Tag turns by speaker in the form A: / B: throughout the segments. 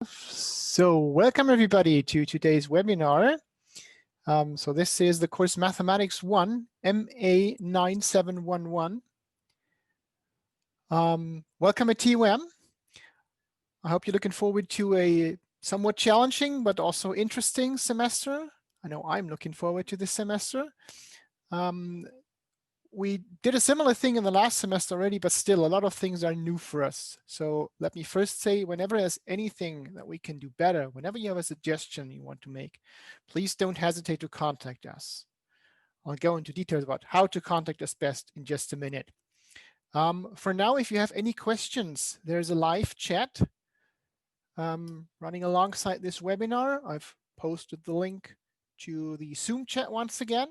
A: So welcome everybody to today's webinar. So this is the course Mathematics 1, MA9711. Welcome at TUM. I hope you're looking forward to a somewhat challenging but also interesting semester. I know I'm looking forward to this semester. We did a similar thing in the last semester already, but still a lot of things are new for us. So let me first say, whenever there's anything that we can do better, whenever you have a suggestion you want to make, please don't hesitate to contact us. I'll go into details about how to contact us best in just a minute. For now, if you have any questions, there's a live chat running alongside this webinar. I've posted the link to the Zoom chat once again.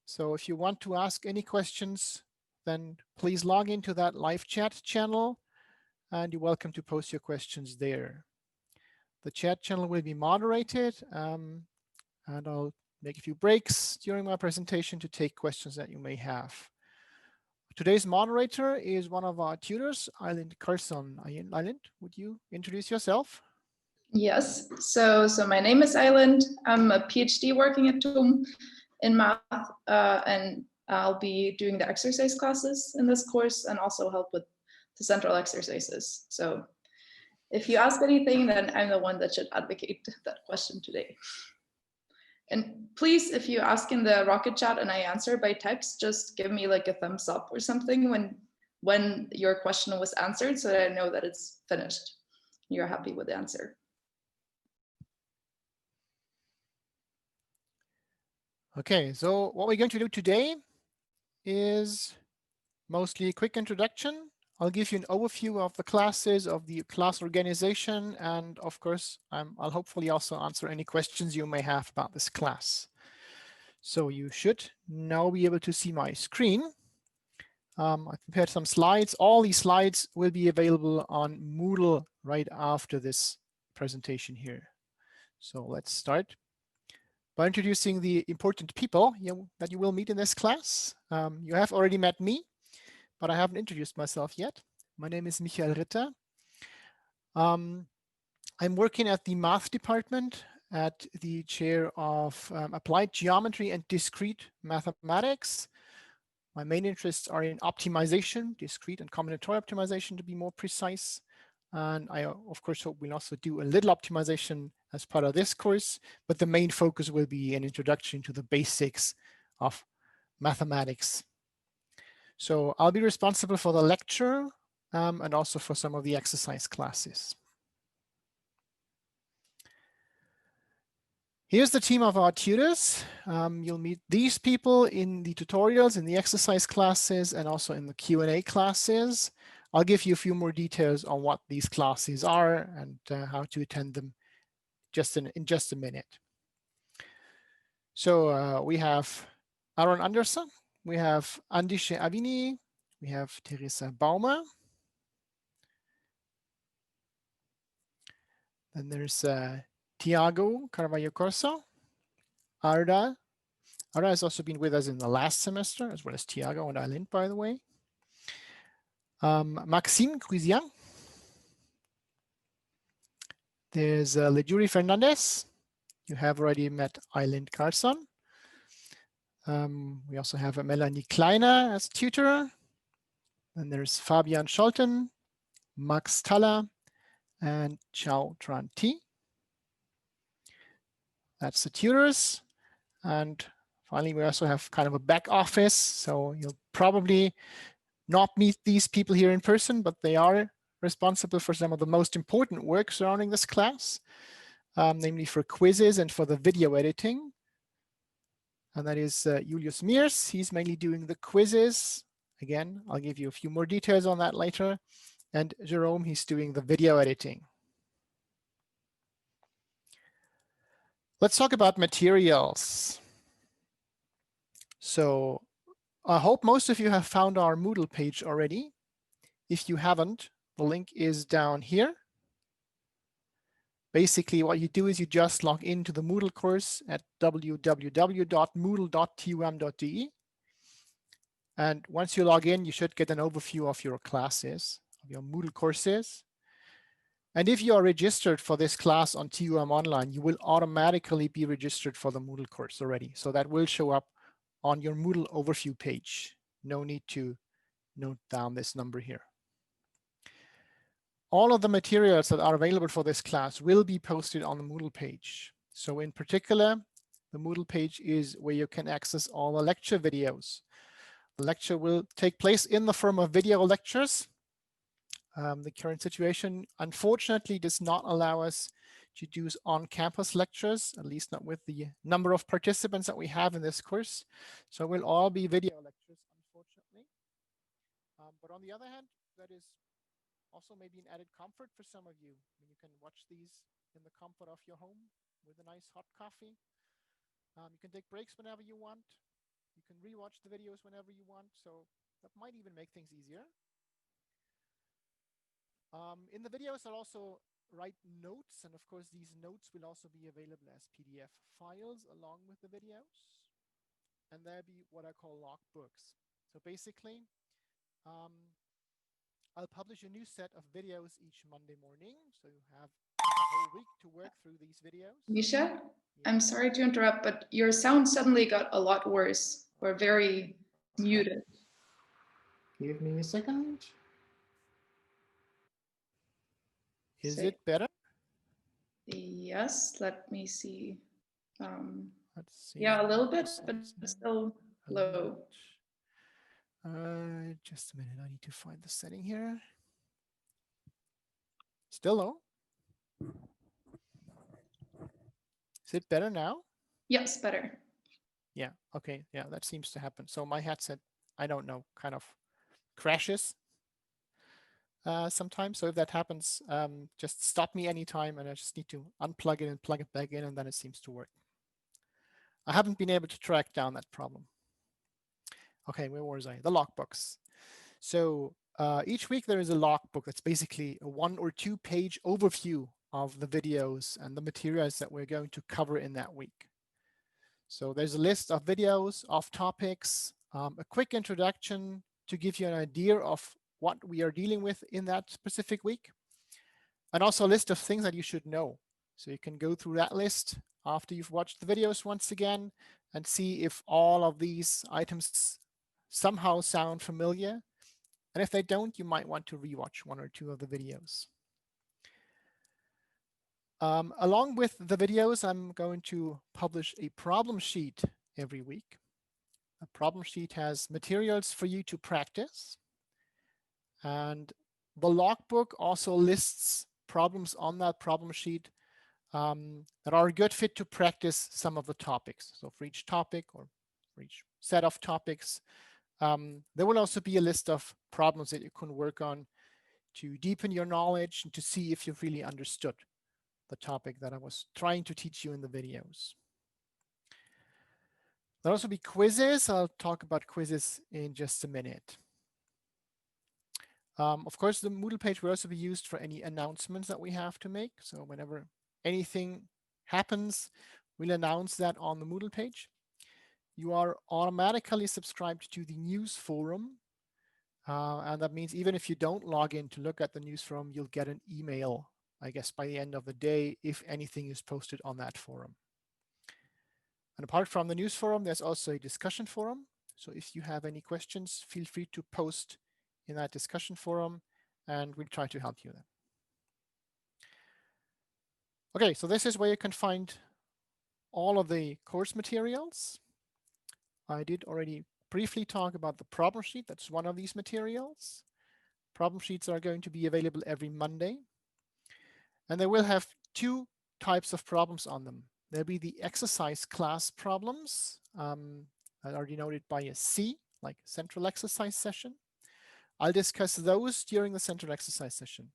A: So if you want to ask any questions, then please log into that live chat channel and you're welcome to post your questions there. The chat channel will be moderated and I'll make a few breaks during my presentation to take questions that you may have. Today's moderator is one of our tutors, Eileen Carson. Eileen, would you introduce yourself?
B: Yes, so my name is Eileen. I'm a PhD working at TUM in math, and I'll be doing the exercise classes in this course and also help with the central exercises. So if you ask anything, then I'm the one that should advocate that question today. And please, if you ask in the Rocket chat and I answer by text, just give me like a thumbs up or something when your question was answered so that I know that it's finished. You're happy with the answer.
A: Okay, so what we're going to do today is mostly a quick introduction. I'll give you an overview of the classes, of the class organization, and of course, I'll hopefully also answer any questions you may have about this class. So you should now be able to see my screen. I prepared some slides. All these slides will be available on Moodle right after this presentation here. So let's start by introducing the important people that you will meet in this class. You have already met me, but I haven't introduced myself yet. My name is Michael Ritter. I'm working at the math department at the chair of applied geometry and discrete mathematics. My main interests are in optimization, discrete and combinatorial optimization to be more precise. And I, of course, hope we'll also do a little optimization as part of this course, but the main focus will be an introduction to the basics of mathematics. So I'll be responsible for the lecture and also for some of the exercise classes. Here's the team of our tutors. You'll meet these people in the tutorials, in the exercise classes, and also in the Q&A classes. I'll give you a few more details on what these classes are and how to attend them in just a minute. So we have Aaron Andersen, we have Andische Avini, we have Teresa Baumer. Then there's Tiago Carvalho Corso. Arda has also been with us in the last semester, as well as Tiago and Eileen, by the way. Maxime Cuisian. There's Lejuri Fernandez. You have already met Eileen Carson. We also have Melanie Kleiner as tutor. Then there's Fabian Scholten, Max Thaler, and Chao Tran T. That's the tutors. And finally, we also have kind of a back office. So you'll probably not meet these people here in person, but they are responsible for some of the most important work surrounding this class, namely for quizzes and for the video editing. And that is Julius Meers. He's mainly doing the quizzes. Again, I'll give you a few more details on that later. And Jerome, he's doing the video editing. Let's talk about materials. So I hope most of you have found our Moodle page already. If you haven't, the link is down here. Basically, what you do is you just log into the Moodle course at www.moodle.tum.de. And once you log in, you should get an overview of your classes, of your Moodle courses. And if you are registered for this class on TUM Online, you will automatically be registered for the Moodle course already. So that will show up on your Moodle overview page. No need to note down this number here. All of the materials that are available for this class will be posted on the Moodle page. So in particular, the Moodle page is where you can access all the lecture videos. The lecture will take place in the form of video lectures. The current situation, unfortunately, does not allow us to do on-campus lectures, at least not with the number of participants that we have in this course. So we'll all be video lectures, unfortunately. But on the other hand, that is also maybe an added comfort for some of you. I mean, you can watch these in the comfort of your home with a nice hot coffee. You can take breaks whenever you want. You can rewatch the videos whenever you want. So that might even make things easier. In the videos, I'll also write notes. And of course, these notes will also be available as PDF files along with the videos. And there'll be what I call logbooks. So basically, I'll publish a new set of videos each Monday morning. So you have a whole week to work through these videos.
B: Misha, I'm sorry to interrupt, but your sound suddenly got a lot worse or very muted.
A: Give me a second. Is
B: Say,
A: it better?
B: yes, let me see.
A: Let's see.
B: Yeah, a little bit, but still
A: A
B: low.
A: Just a minute, I need to find the setting here. Still low? Is it better now?
B: Yes, better.
A: Yeah, okay, yeah, that seems to happen. So my headset, I don't know, kind of crashes sometimes. So if that happens, just stop me anytime and I just need to unplug it and plug it back in and then it seems to work. I haven't been able to track down that problem. Okay, where was I? The logbooks. So each week there is a logbook that's basically a 1 or 2 page overview of the videos and the materials that we're going to cover in that week. So there's a list of videos, of topics, a quick introduction to give you an idea of what we are dealing with in that specific week, and also a list of things that you should know. So you can go through that list after you've watched the videos once again and see if all of these items somehow sound familiar. And if they don't, you might want to rewatch 1 or 2 of the videos. Along with the videos, I'm going to publish a problem sheet every week. A problem sheet has materials for you to practice. And the logbook also lists problems on that problem sheet that are a good fit to practice some of the topics. So for each topic or for each set of topics, there will also be a list of problems that you can work on to deepen your knowledge and to see if you've really understood the topic that I was trying to teach you in the videos. There'll also be quizzes. I'll talk about quizzes in just a minute. Of course, the Moodle page will also be used for any announcements that we have to make. So whenever anything happens, we'll announce that on the Moodle page. You are automatically subscribed to the news forum. And that means even if you don't log in to look at the news forum, you'll get an email, I guess, by the end of the day, if anything is posted on that forum. And apart from the news forum, there's also a discussion forum. So if you have any questions, feel free to post in that discussion forum and we'll try to help you then. Okay, so this is where you can find all of the course materials. I did already briefly talk about the problem sheet. That's one of these materials. Problem sheets are going to be available every Monday. And they will have 2 types of problems on them. There'll be the exercise class problems that are denoted by a C, like central exercise session. I'll discuss those during the central exercise session.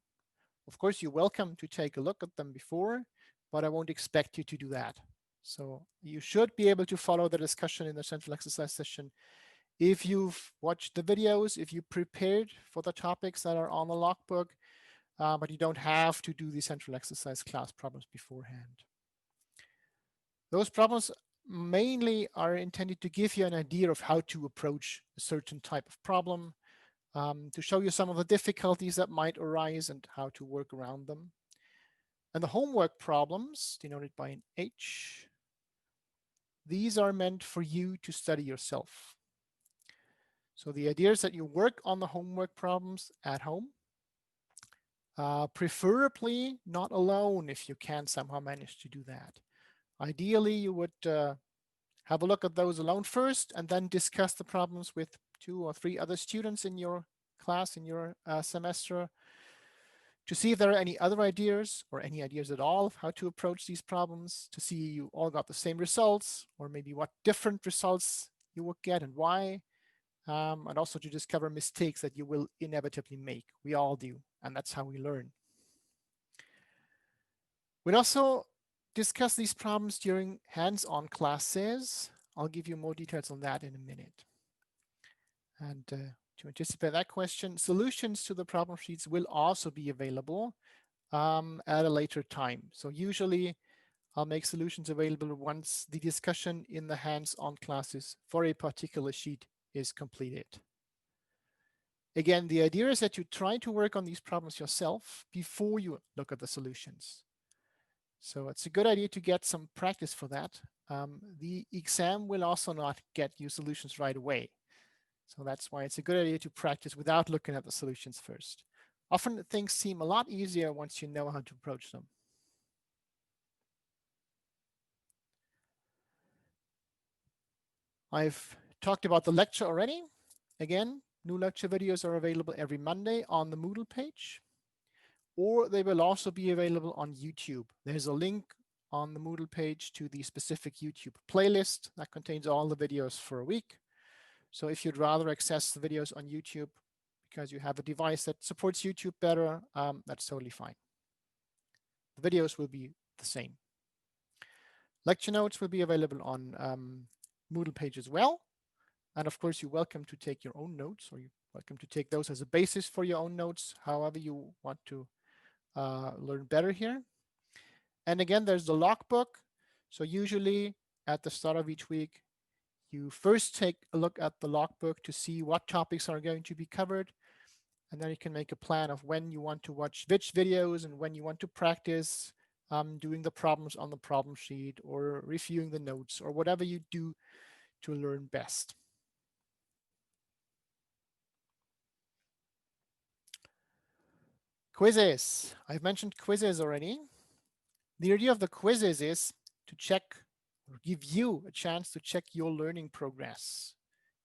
A: Of course, you're welcome to take a look at them before, but I won't expect you to do that. So you should be able to follow the discussion in the central exercise session if you've watched the videos, if you prepared for the topics that are on the logbook, but you don't have to do the central exercise class problems beforehand. Those problems mainly are intended to give you an idea of how to approach a certain type of problem, to show you some of the difficulties that might arise and how to work around them. And the homework problems, denoted by an H, these are meant for you to study yourself. So the idea is that you work on the homework problems at home, preferably not alone if you can somehow manage to do that. Ideally, you would have a look at those alone first and then discuss the problems with 2 or 3 other students in your class, in your semester, to see if there are any other ideas or any ideas at all of how to approach these problems, to see you all got the same results or maybe what different results you would get and why, and also to discover mistakes that you will inevitably make. We all do, and that's how we learn. We'll also discuss these problems during hands-on classes. I'll give you more details on that in a minute. And to anticipate that question, solutions to the problem sheets will also be available at a later time. So usually I'll make solutions available once the discussion in the hands-on classes for a particular sheet is completed. Again, the idea is that you try to work on these problems yourself before you look at the solutions. So it's a good idea to get some practice for that. The exam will also not get you solutions right away. So that's why it's a good idea to practice without looking at the solutions first. Often things seem a lot easier once you know how to approach them. I've talked about the lecture already. Again, new lecture videos are available every Monday on the Moodle page, or they will also be available on YouTube. There's a link on the Moodle page to the specific YouTube playlist that contains all the videos for a week. So if you'd rather access the videos on YouTube because you have a device that supports YouTube better, that's totally fine. The videos will be the same. Lecture notes will be available on Moodle page as well. And of course, you're welcome to take your own notes, or you're welcome to take those as a basis for your own notes, however you want to learn better here. And again, there's the logbook. So usually at the start of each week, you first take a look at the logbook to see what topics are going to be covered. And then you can make a plan of when you want to watch which videos and when you want to practice doing the problems on the problem sheet or reviewing the notes or whatever you do to learn best. Quizzes. I've mentioned quizzes already. The idea of the quizzes is to check or give you a chance to check your learning progress,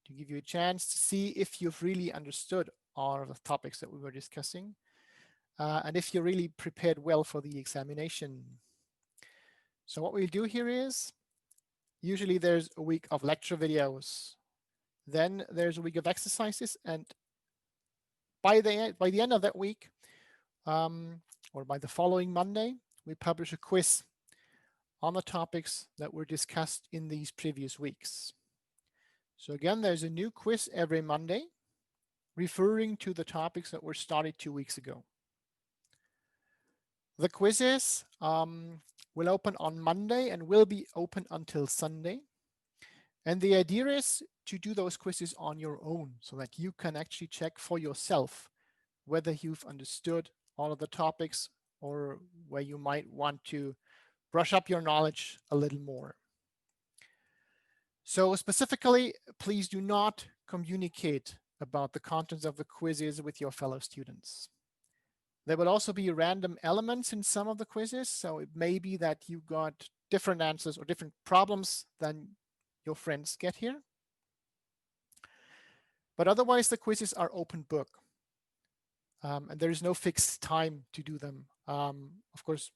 A: to give you a chance to see if you've really understood all of the topics that we were discussing, and if you're really prepared well for the examination. So what we'll do here is, usually there's a week of lecture videos, then there's a week of exercises, and by the end of that week, or by the following Monday, we publish a quiz on the topics that were discussed in these previous weeks. So again, there's a new quiz every Monday referring to the topics that were started 2 weeks ago. The quizzes will open on Monday and will be open until Sunday. And the idea is to do those quizzes on your own so that you can actually check for yourself whether you've understood all of the topics or where you might want to brush up your knowledge a little more. So specifically, please do not communicate about the contents of the quizzes with your fellow students. There will also be random elements in some of the quizzes. So it may be that you got different answers or different problems than your friends get here. But otherwise, the quizzes are open book. And there is no fixed time to do them. Of course,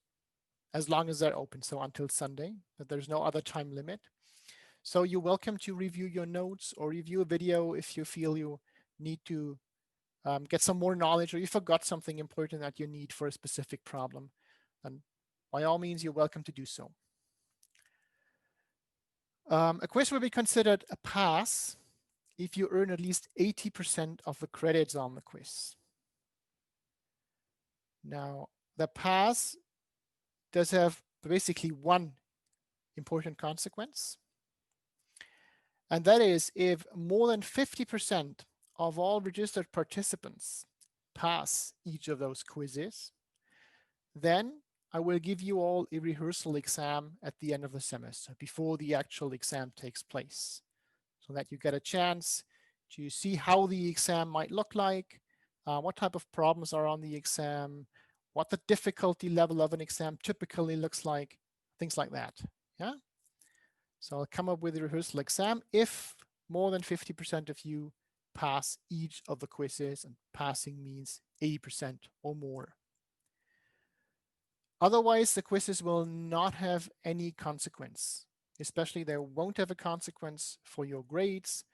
A: as long as they're open, so until Sunday, but there's no other time limit. So you're welcome to review your notes or review a video if you feel you need to get some more knowledge or you forgot something important that you need for a specific problem. And by all means, you're welcome to do so. A quiz will be considered a pass if you earn at least 80% of the credits on the quiz. Now, the pass does have basically one important consequence. And that is if more than 50% of all registered participants pass each of those quizzes, then I will give you all a rehearsal exam at the end of the semester before the actual exam takes place, so that you get a chance to see how the exam might look like, what type of problems are on the exam, what the difficulty level of an exam typically looks like, things like that. Yeah. So I'll come up with a rehearsal exam if more than 50% of you pass each of the quizzes, and passing means 80% or more. Otherwise, the quizzes will not have any consequence. Especially, they won't have a consequence for your grades,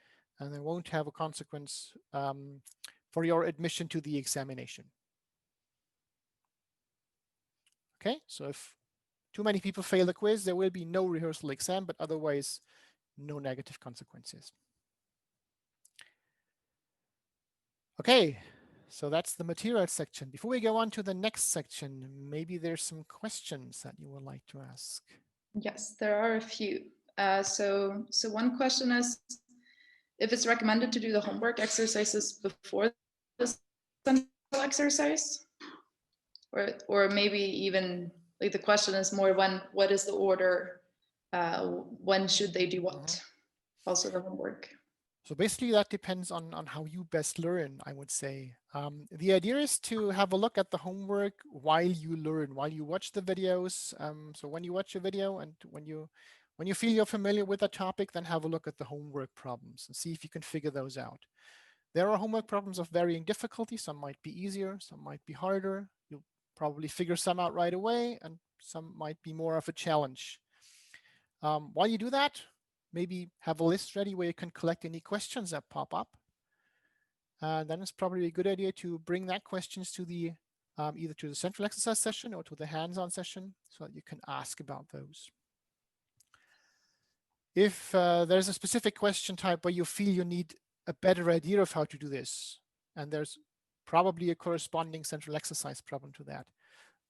A: and they won't have a consequence for your admission to the examination. Okay, so if too many people fail the quiz, there will be no rehearsal exam, but otherwise, no negative consequences. Okay, so that's the material section. Before we go on to the next section, maybe there's some questions that you would like to ask.
B: Yes, there are a few. So one question is, if it's recommended to do the homework exercises before the central exercise, or maybe even like the question is more what is the order? When should they do what? Also the homework.
A: So basically that depends on how you best learn, I would say. The idea is to have a look at the homework while you learn, while you watch the videos. So when you watch a video and when you feel you're familiar with the topic, then have a look at the homework problems and see if you can figure those out. There are homework problems of varying difficulty. Some might be easier, some might be harder. You'll probably figure some out right away, and some might be more of a challenge. While you do that, maybe have a list ready where you can collect any questions that pop up. Then it's probably a good idea to bring that questions to the either to the central exercise session or to the hands-on session so that you can ask about those. If there's a specific question type where you feel you need a better idea of how to do this, and there's probably a corresponding central exercise problem to that,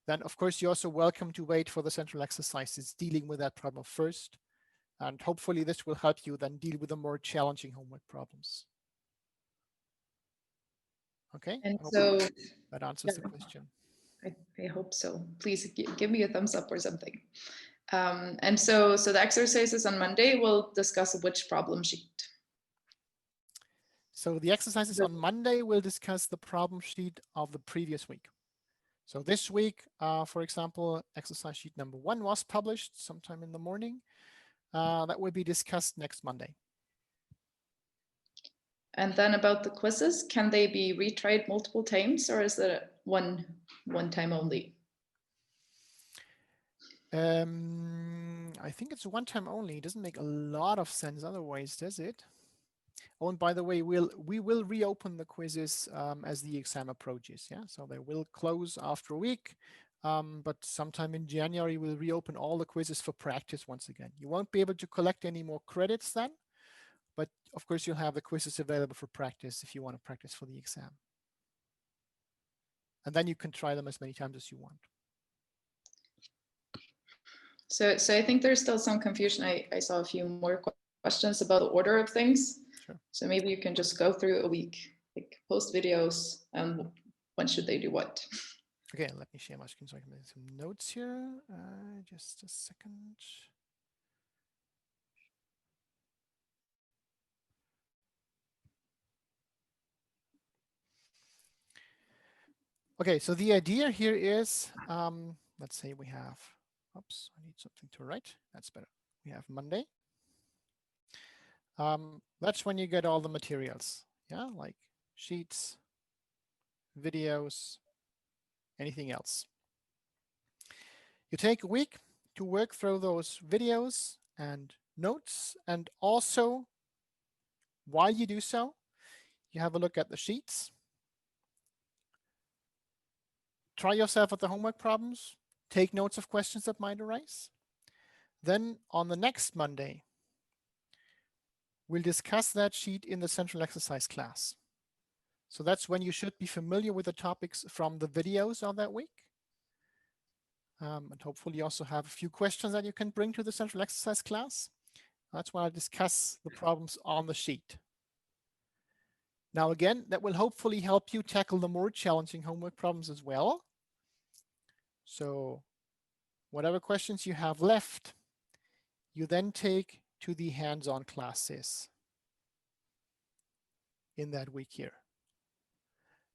A: then of course you're also welcome to wait for the central exercises dealing with that problem first. And hopefully this will help you then deal with the more challenging homework problems. Okay,
B: And
A: I
B: so
A: hope that answers the question.
B: I hope so. Please give me a thumbs up or something. And so the exercises on Monday will discuss which problem sheet.
A: So the exercises on Monday will discuss the problem sheet of the previous week. So this week, for example, exercise sheet number 1 was published sometime in the morning. That will be discussed next Monday.
B: And then about the quizzes, can they be retried multiple times, or is it one time only?
A: I think it's one time only. It doesn't make a lot of sense otherwise, does it? Oh, and by the way, we will reopen the quizzes as the exam approaches. Yeah, so they will close after a week, but sometime in January we'll reopen all the quizzes for practice once again. You won't be able to collect any more credits then, but of course you'll have the quizzes available for practice if you want to practice for the exam. And then you can try them as many times as you want.
B: So I think there's still some confusion. I saw a few more questions about the order of things. Sure. So maybe you can just go through a week, like post videos, and when should they do what?
A: Okay, let me share my screen so I can make some notes here. Just a second. Okay, so the idea here is, let's say we have, oops, I need something to write. That's better. We have Monday. That's when you get all the materials, yeah, like sheets, videos, anything else. You take a week to work through those videos and notes, and also while you do so, you have a look at the sheets. Try yourself at the homework problems, take notes of questions that might arise. Then on the next Monday, we'll discuss that sheet in the central exercise class. So that's when you should be familiar with the topics from the videos of that week. And hopefully you also have a few questions that you can bring to the central exercise class. That's when I discuss the problems on the sheet. Now again, that will hopefully help you tackle the more challenging homework problems as well. So whatever questions you have left, you then take to the hands-on classes in that week here.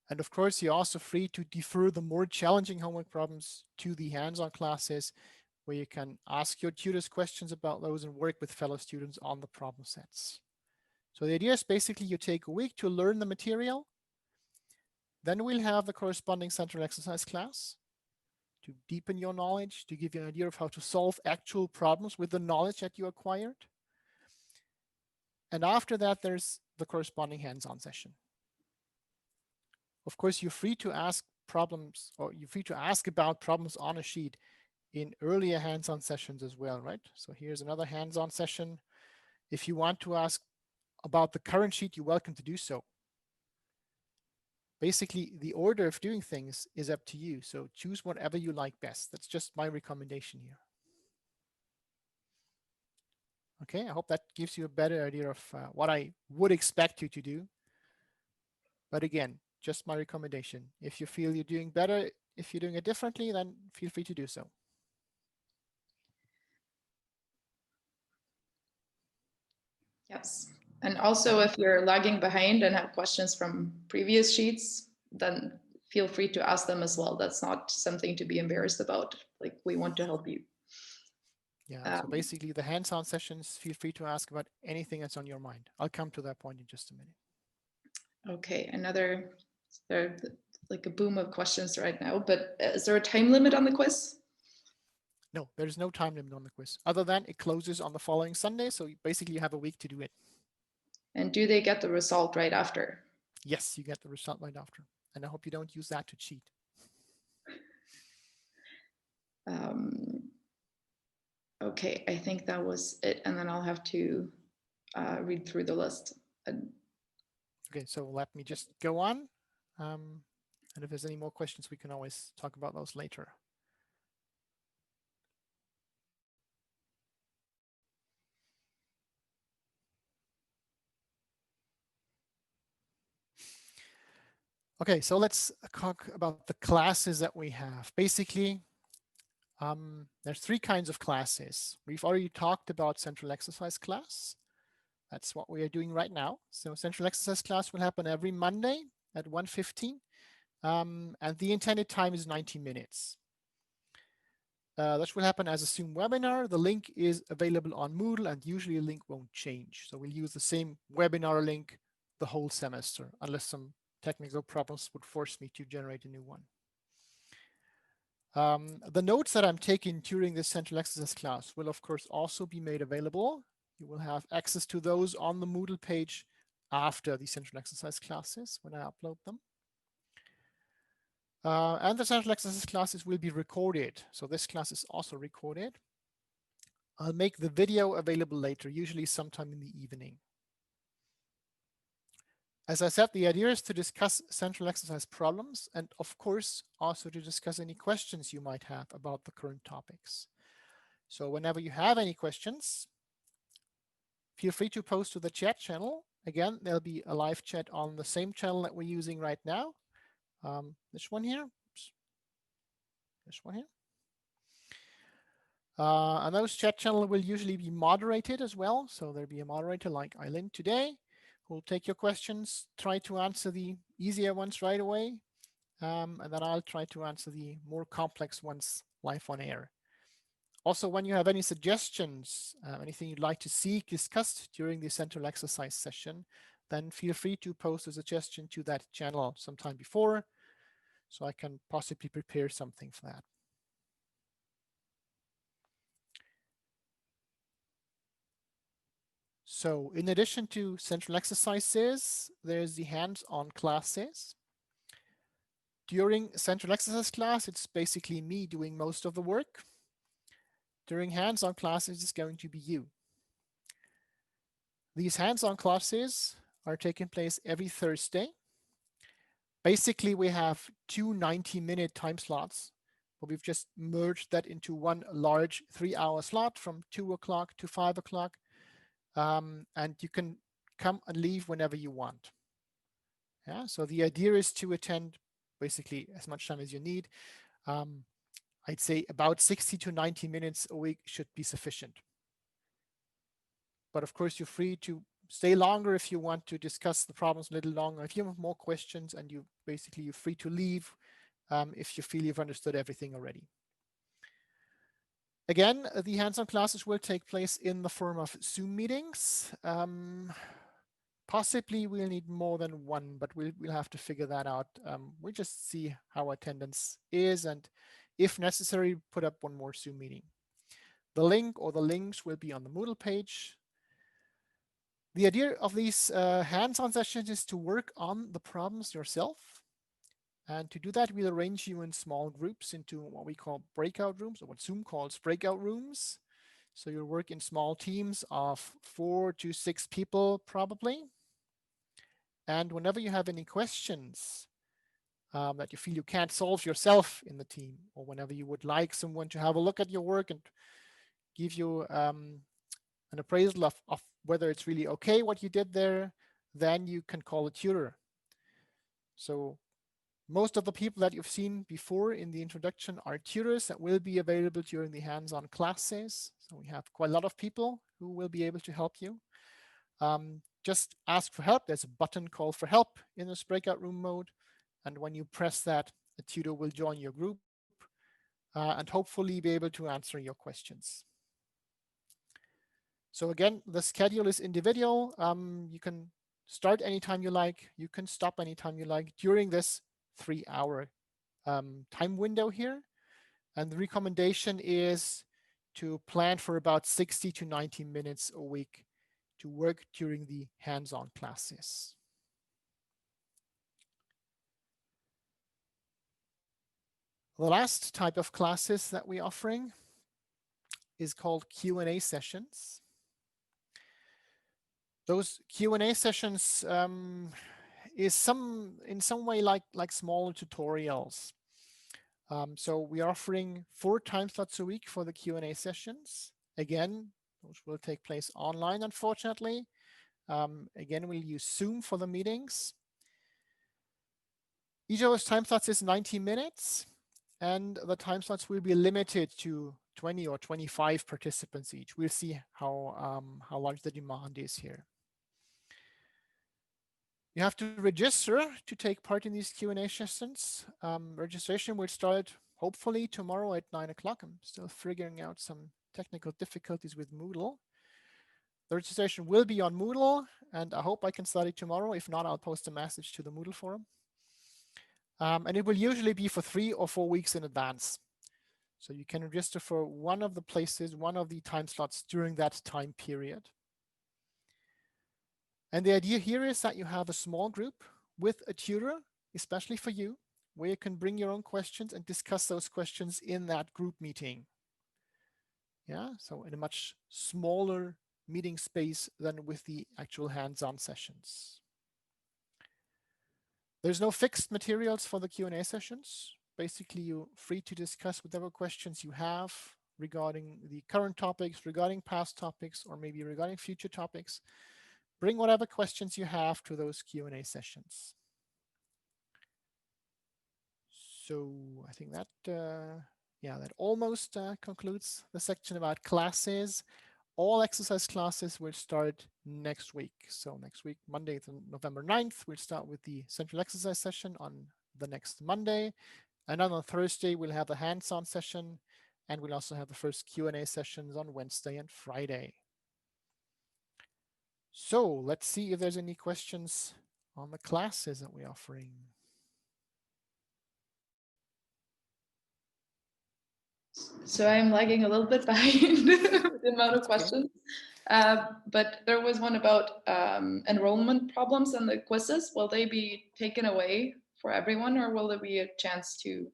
A: And of course, you're also free to defer the more challenging homework problems to the hands-on classes, where you can ask your tutors questions about those and work with fellow students on the problem sets. So the idea is basically you take a week to learn the material, then we'll have the corresponding central exercise class to deepen your knowledge, to give you an idea of how to solve actual problems with the knowledge that you acquired. And after that, there's the corresponding hands-on session. Of course, you're free to ask problems, or you're free to ask about problems on a sheet in earlier hands-on sessions as well, right? So here's another hands-on session. If you want to ask about the current sheet, you're welcome to do so. Basically, the order of doing things is up to you. So choose whatever you like best. That's just my recommendation here. Okay, I hope that gives you a better idea of what I would expect you to do. But again, just my recommendation. If you feel you're doing better, if you're doing it differently, then feel free to do so.
B: Yes. And also, if you're lagging behind and have questions from previous sheets, then feel free to ask them as well. That's not something to be embarrassed about. Like, we want to help you.
A: Yeah, so basically the hands-on sessions, feel free to ask about anything that's on your mind. I'll come to that point in just a minute.
B: Okay, there's like a boom of questions right now, but is there a time limit on the quiz?
A: No, there's no time limit on the quiz, other than it closes on the following Sunday. So basically you have a week to do it. And
B: do they get the result right after?
A: Yes, you get the result right after. And I hope you don't use that to cheat.
B: Okay, I think that was it. And then I'll have to read through the list.
A: Okay, so let me just go on. And if there's any more questions, we can always talk about those later. Okay, so let's talk about the classes that we have. Basically, there's three kinds of classes. We've already talked about central exercise class. That's what we are doing right now. So central exercise class will happen every Monday at 1:15, and the intended time is 90 minutes. That will happen as a Zoom webinar. The link is available on Moodle, and usually the link won't change. So we'll use the same webinar link the whole semester, unless some technical problems would force me to generate a new one. The notes that I'm taking during this central exercise class will of course also be made available. You will have access to those on the Moodle page after the central exercise classes when I upload them. And the central exercise classes will be recorded. So this class is also recorded. I'll make the video available later, usually sometime in the evening. As I said, the idea is to discuss central exercise problems and of course also to discuss any questions you might have about the current topics. So whenever you have any questions, feel free to post to the chat channel. Again, there'll be a live chat on the same channel that we're using right now. This one here. Oops. This one here. And those chat channel will usually be moderated as well. So there'll be a moderator like Eileen today who will take your questions, try to answer the easier ones right away. And then I'll try to answer the more complex ones live on air. Also, when you have any suggestions, anything you'd like to see discussed during the central exercise session, then feel free to post a suggestion to that channel sometime before, so I can possibly prepare something for that. So in addition to central exercises, there's the hands-on classes. During central exercise class, it's basically me doing most of the work. During hands-on classes, it's going to be you. These hands-on classes are taking place every Thursday. Basically, we have two 90-minute time slots, but we've just merged that into one large 3-hour slot from 2 o'clock to 5 o'clock. And you can come and leave whenever you want. Yeah, so the idea is to attend basically as much time as you need. I'd say about 60 to 90 minutes a week should be sufficient. But of course, you're free to stay longer if you want to discuss the problems a little longer. If you have more questions, and you're free to leave if you feel you've understood everything already. Again, the hands-on classes will take place in the form of Zoom meetings. Possibly we'll need more than one, but we'll have to figure that out. We'll just see how attendance is, and if necessary, put up one more Zoom meeting. The link or the links will be on the Moodle page. The idea of these hands-on sessions is to work on the problems yourself. And to do that, we'll arrange you in small groups into what we call breakout rooms, or what Zoom calls breakout rooms. So you'll work in small teams of 4 to 6 people, probably. And whenever you have any questions that you feel you can't solve yourself in the team, or whenever you would like someone to have a look at your work and give you an appraisal of whether it's really okay what you did there, then you can call a tutor. So most of the people that you've seen before in the introduction are tutors that will be available during the hands-on classes. So we have quite a lot of people who will be able to help you. Just ask for help. There's a button called for help in this breakout room mode. And when you press that, a tutor will join your group and hopefully be able to answer your questions. So again, the schedule is individual. You can start anytime you like. You can stop anytime you like during this 3-hour time window here. And the recommendation is to plan for about 60 to 90 minutes a week to work during the hands-on classes. The last type of classes that we're offering is called Q&A sessions. Those Q&A sessions is in some way like small tutorials. So we are offering 4 time slots a week for the Q&A sessions. Again, those will take place online, unfortunately. Again, we'll use Zoom for the meetings. Each of those time slots is 90 minutes, and the time slots will be limited to 20 or 25 participants each. We'll see how large the demand is here. You have to register to take part in these Q&A sessions. Registration will start hopefully tomorrow at 9 o'clock. I'm still figuring out some technical difficulties with Moodle. The registration will be on Moodle, and I hope I can start it tomorrow. If not, I'll post a message to the Moodle forum. And it will usually be for 3 or 4 weeks in advance. So you can register for one of the places, one of the time slots during that time period. And the idea here is that you have a small group with a tutor, especially for you, where you can bring your own questions and discuss those questions in that group meeting. Yeah, so in a much smaller meeting space than with the actual hands-on sessions. There's no fixed materials for the Q&A sessions. Basically, you're free to discuss whatever questions you have regarding the current topics, regarding past topics, or maybe regarding future topics. Bring whatever questions you have to those Q&A sessions. So I think that, that almost concludes the section about classes. All exercise classes will start next week. So next week, Monday, November 9th, we'll start with the central exercise session on the next Monday. And then on Thursday, we'll have the hands-on session, and we'll also have the first Q&A sessions on Wednesday and Friday. So let's see if there's any questions on the classes that we're offering.
B: So I'm lagging a little bit behind with the amount of questions. But there was one about enrollment problems and the quizzes. Will they be taken away for everyone, or will there be a chance to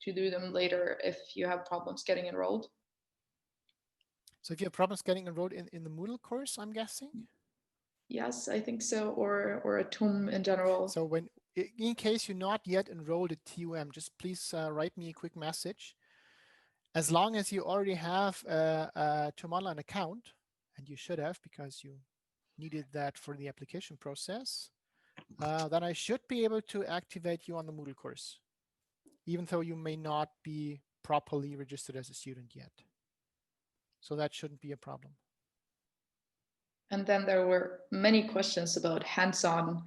B: do them later if you have problems getting enrolled?
A: So if you have problems getting enrolled in the Moodle course, I'm guessing?
B: Yes, I think so, or a TUM in general.
A: So in case you're not yet enrolled at TUM, just please write me a quick message. As long as you already have a TUM Online account, and you should have because you needed that for the application process, then I should be able to activate you on the Moodle course, even though you may not be properly registered as a student yet. So that shouldn't be a problem.
B: And then there were many questions about hands-on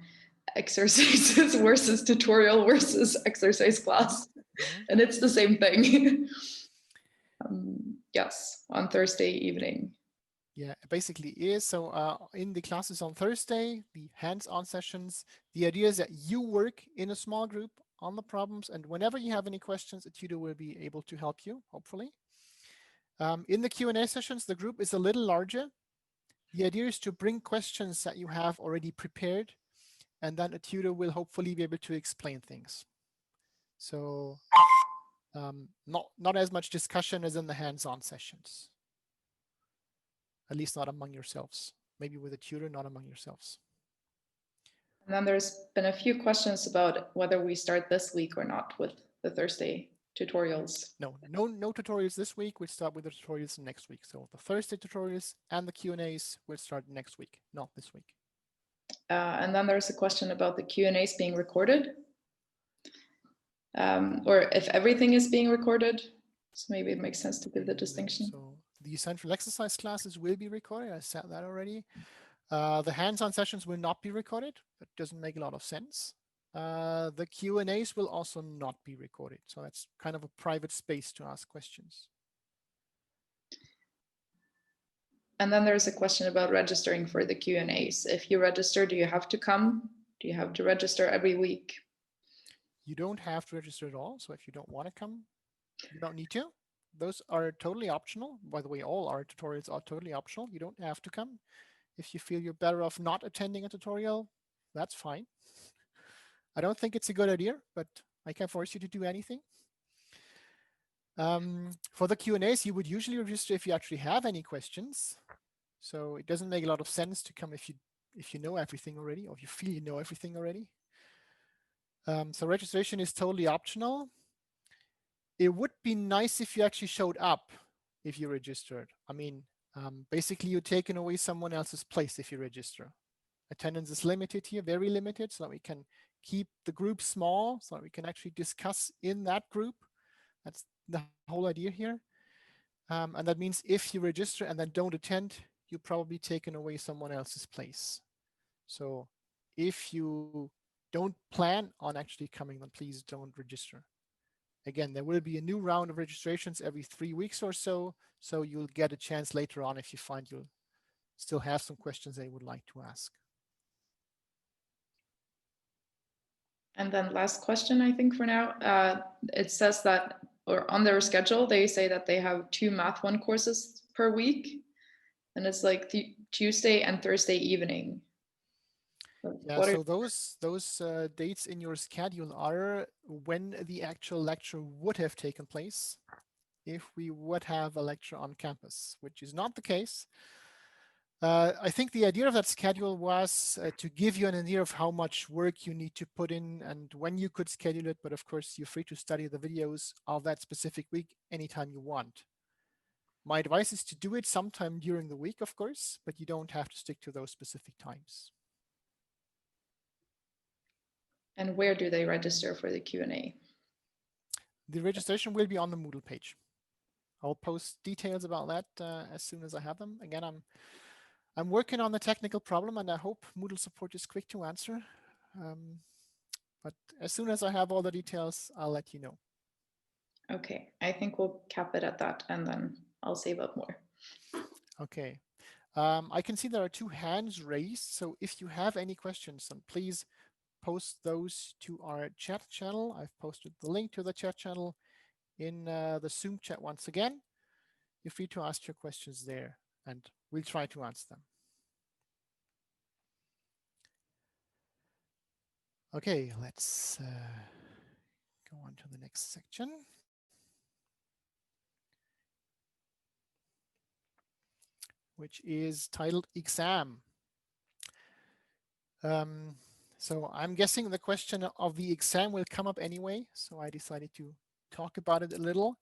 B: exercises versus tutorial versus exercise class.
A: Mm-hmm.
B: And it's the same thing. Yes, on Thursday evening.
A: Yeah, it basically is. So in the classes on Thursday, the hands-on sessions, the idea is that you work in a small group on the problems, and whenever you have any questions, a tutor will be able to help you, hopefully. In the Q&A sessions, the group is a little larger. The idea is to bring questions that you have already prepared, and then a tutor will hopefully be able to explain things. So not as much discussion as in the hands-on sessions, at least not among yourselves. Maybe with a tutor, not among yourselves.
B: And then there's been a few questions about whether we start this week or not with the Thursday tutorials.
A: No tutorials this week. We'll start with the tutorials next week. So the Thursday tutorials and the Q&As will start next week, not this week.
B: And then there's a question about the Q&As being recorded, or if everything is being recorded. So maybe it makes sense to give the distinction.
A: So the central exercise classes will be recorded. I said that already. The hands-on sessions will not be recorded. That doesn't make a lot of sense. The Q&As will also not be recorded. So that's kind of a private space to ask questions.
B: And then there's a question about registering for the Q&As. If you register, do you have to come? Do you have to register every week?
A: You don't have to register at all. So if you don't want to come, you don't need to. Those are totally optional. By the way, all our tutorials are totally optional. You don't have to come. If you feel you're better off not attending a tutorial, that's fine. I don't think it's a good idea, but I can't force you to do anything. For the Q&As, you would usually register if you actually have any questions. So it doesn't make a lot of sense to come if you know everything already, or if you feel you know everything already. So registration is totally optional. It would be nice if you actually showed up if you registered. I mean, basically you're taking away someone else's place if you register. Attendance is limited here, very limited, so that we can keep the group small, so that we can actually discuss in that group. That's the whole idea here. And that means if you register and then don't attend, you're probably taking away someone else's place. So if you don't plan on actually coming, then please don't register. Again, there will be a new round of registrations every 3 weeks or so, so you'll get a chance later on if you find you'll still have some questions that you would like to ask.
B: And then last question, I think for now, it says that, or on their schedule, they say that they have 2 Math 1 courses per week. And it's like the Tuesday and Thursday evening.
A: Yeah, so those dates in your schedule are when the actual lecture would have taken place if we would have a lecture on campus, which is not the case. I think the idea of that schedule was to give you an idea of how much work you need to put in and when you could schedule it. But of course, you're free to study the videos of that specific week anytime you want. My advice is to do it sometime during the week, of course, but you don't have to stick to those specific times.
B: And where do they register for the Q&A?
A: The registration will be on the Moodle page. I'll post details about that as soon as I have them. Again, I'm working on the technical problem, and I hope Moodle support is quick to answer. But as soon as I have all the details, I'll let you know.
B: Okay, I think we'll cap it at that, and then I'll save up more.
A: Okay. I can see there are 2 hands raised. So if you have any questions, then please post those to our chat channel. I've posted the link to the chat channel in the Zoom chat once again. You're free to ask your questions there, and we'll try to answer them. Okay, let's go on to the next section, which is titled Exam. So I'm guessing the question of the exam will come up anyway, so I decided to talk about it a little.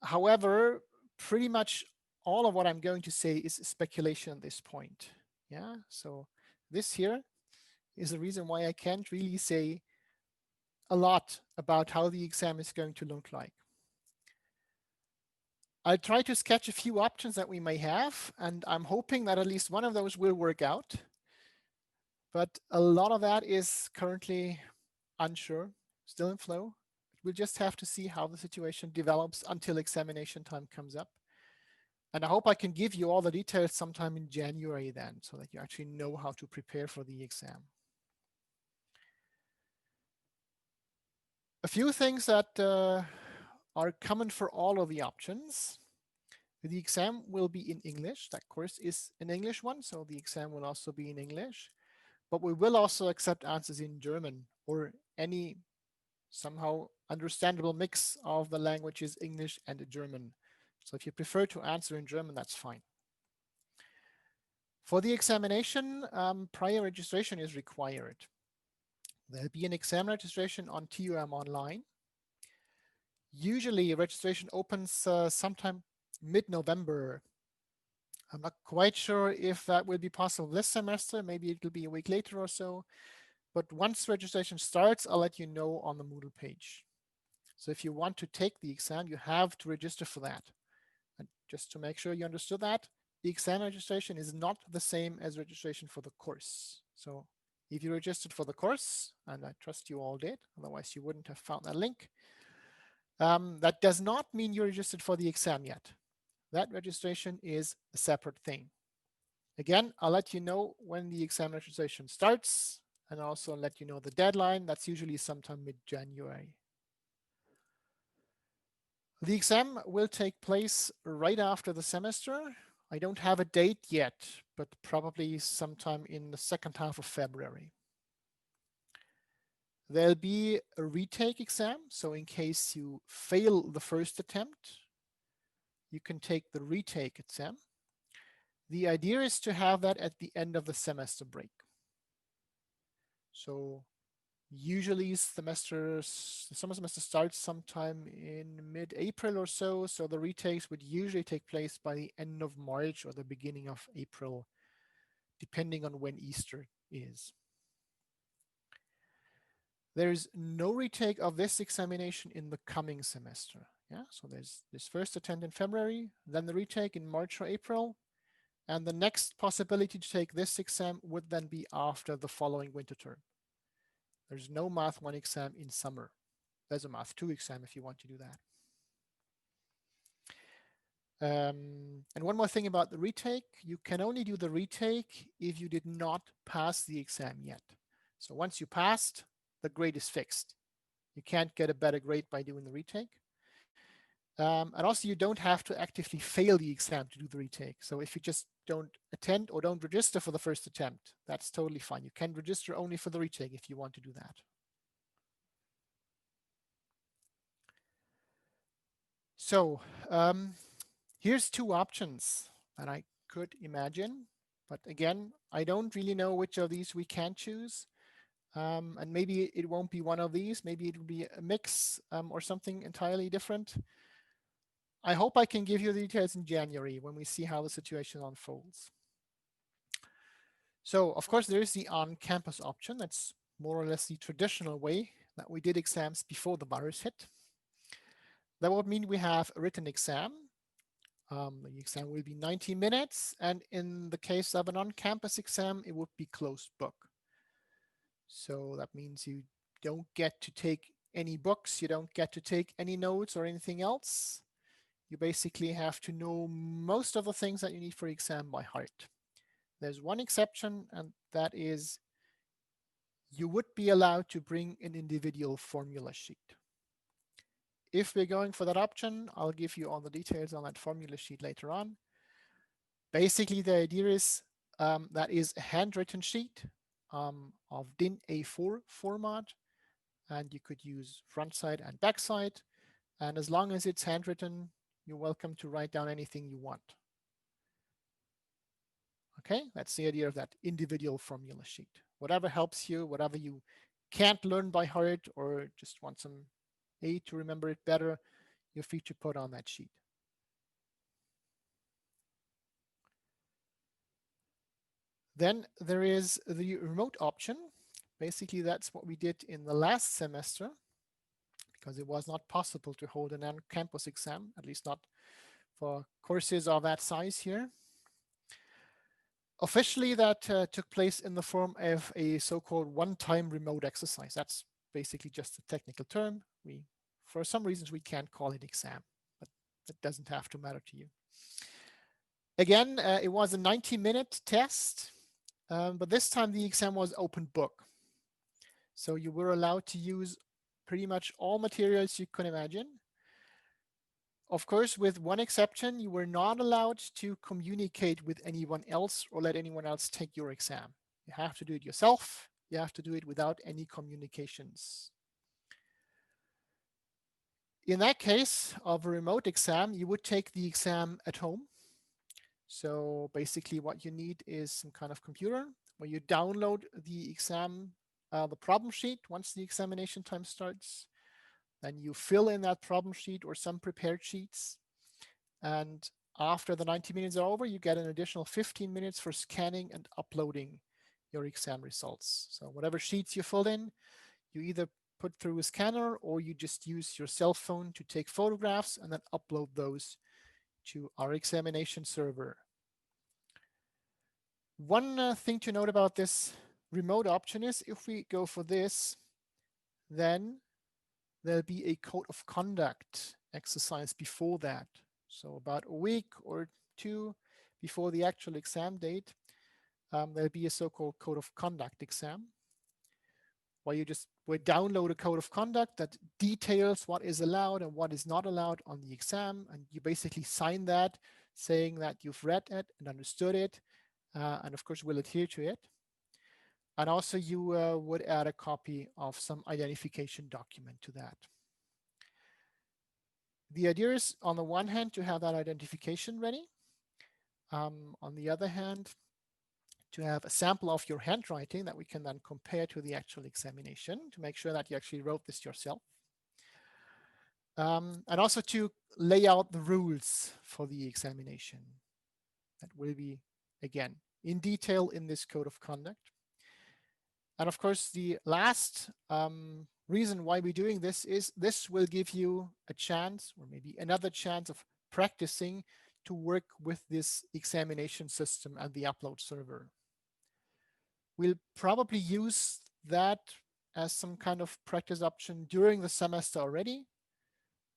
A: However, pretty much all of what I'm going to say is speculation at this point. Yeah, so this here is the reason why I can't really say a lot about how the exam is going to look like. I'll try to sketch a few options that we may have, and I'm hoping that at least one of those will work out. But a lot of that is currently unsure, still in flow. We'll just have to see how the situation develops until examination time comes up. And I hope I can give you all the details sometime in January then, so that you actually know how to prepare for the exam. A few things that are common for all of the options. The exam will be in English. That course is an English one, so the exam will also be in English. But we will also accept answers in German or any somehow understandable mix of the languages English and German. So if you prefer to answer in German, that's fine. For the examination, prior registration is required. There'll be an exam registration on TUM Online. Usually registration opens sometime mid-November. I'm not quite sure if that will be possible this semester. Maybe it'll be a week later or so. But once registration starts, I'll let you know on the Moodle page. So if you want to take the exam, you have to register for that. And just to make sure you understood that, the exam registration is not the same as registration for the course. So if you registered for the course, and I trust you all did, otherwise you wouldn't have found that link, that does not mean you're registered for the exam yet. That registration is a separate thing. Again, I'll let you know when the exam registration starts and also let you know the deadline. That's usually sometime mid-January. The exam will take place right after the semester. I don't have a date yet, but probably sometime in the second half of February. There'll be a retake exam. So in case you fail the first attempt, you can take the retake exam. The idea is to have that at the end of the semester break. So usually the summer semester starts sometime in mid-April or so. So the retakes would usually take place by the end of March or the beginning of April, depending on when Easter is. There's no retake of this examination in the coming semester. Yeah, so there's this first attempt in February, then the retake in March or April, and the next possibility to take this exam would then be after the following winter term. There's no Math 1 exam in summer. There's a Math 2 exam if you want to do that. And one more thing about the retake, you can only do the retake if you did not pass the exam yet. So once you passed, the grade is fixed. You can't get a better grade by doing the retake. And also you don't have to actively fail the exam to do the retake. So if you just don't attend or don't register for the first attempt, that's totally fine. You can register only for the retake if you want to do that. So here's two options that I could imagine. But again, I don't really know which of these we can choose. And maybe it won't be one of these. Maybe it will be a mix or something entirely different. I hope I can give you the details in January when we see how the situation unfolds. So of course there is the on-campus option. That's more or less the traditional way that we did exams before the virus hit. That would mean we have a written exam. The exam will be 90 minutes. And in the case of an on-campus exam, it would be closed book. So that means you don't get to take any books. You don't get to take any notes or anything else. You basically have to know most of the things that you need for exam by heart. There's one exception, and that is you would be allowed to bring an individual formula sheet. If we're going for that option, I'll give you all the details on that formula sheet later on. Basically, the idea is that is a handwritten sheet of DIN A4 format, and you could use front side and back side. And as long as it's handwritten, you're welcome to write down anything you want. Okay, that's the idea of that individual formula sheet. Whatever helps you, whatever you can't learn by heart or just want some aid to remember it better, you're free to put on that sheet. Then there is the remote option. Basically, that's what we did in the last semester because it was not possible to hold an on-campus exam, at least not for courses of that size here. Officially, that took place in the form of a so-called one-time remote exercise. That's basically just a technical term. For some reasons, we can't call it exam, but that doesn't have to matter to you. Again, it was a 90-minute test, but this time the exam was open book. So you were allowed to use pretty much all materials you can imagine. Of course, with one exception, you were not allowed to communicate with anyone else or let anyone else take your exam. You have to do it yourself. You have to do it without any communications. In that case of a remote exam, you would take the exam at home. So basically what you need is some kind of computer where you download the exam, the problem sheet once the examination time starts. Then you fill in that problem sheet or some prepared sheets. And after the 90 minutes are over, you get an additional 15 minutes for scanning and uploading your exam results. So whatever sheets you filled in, you either put through a scanner or you just use your cell phone to take photographs and then upload those to our examination server. One thing to note about this remote option is if we go for this, then there'll be a code of conduct exercise before that. So about a week or two before the actual exam date, there'll be a so-called code of conduct exam where you just download a code of conduct that details what is allowed and what is not allowed on the exam. And you basically sign that saying that you've read it and understood it, and of course will adhere to it. And also you would add a copy of some identification document to that. The idea is, on the one hand, to have that identification ready. On the other hand, to have a sample of your handwriting that we can then compare to the actual examination to make sure that you actually wrote this yourself. And also to lay out the rules for the examination. That will be, again, in detail in this code of conduct. And of course, the last reason why we're doing this is this will give you a chance or maybe another chance of practicing to work with this examination system and the upload server. We'll probably use that as some kind of practice option during the semester already,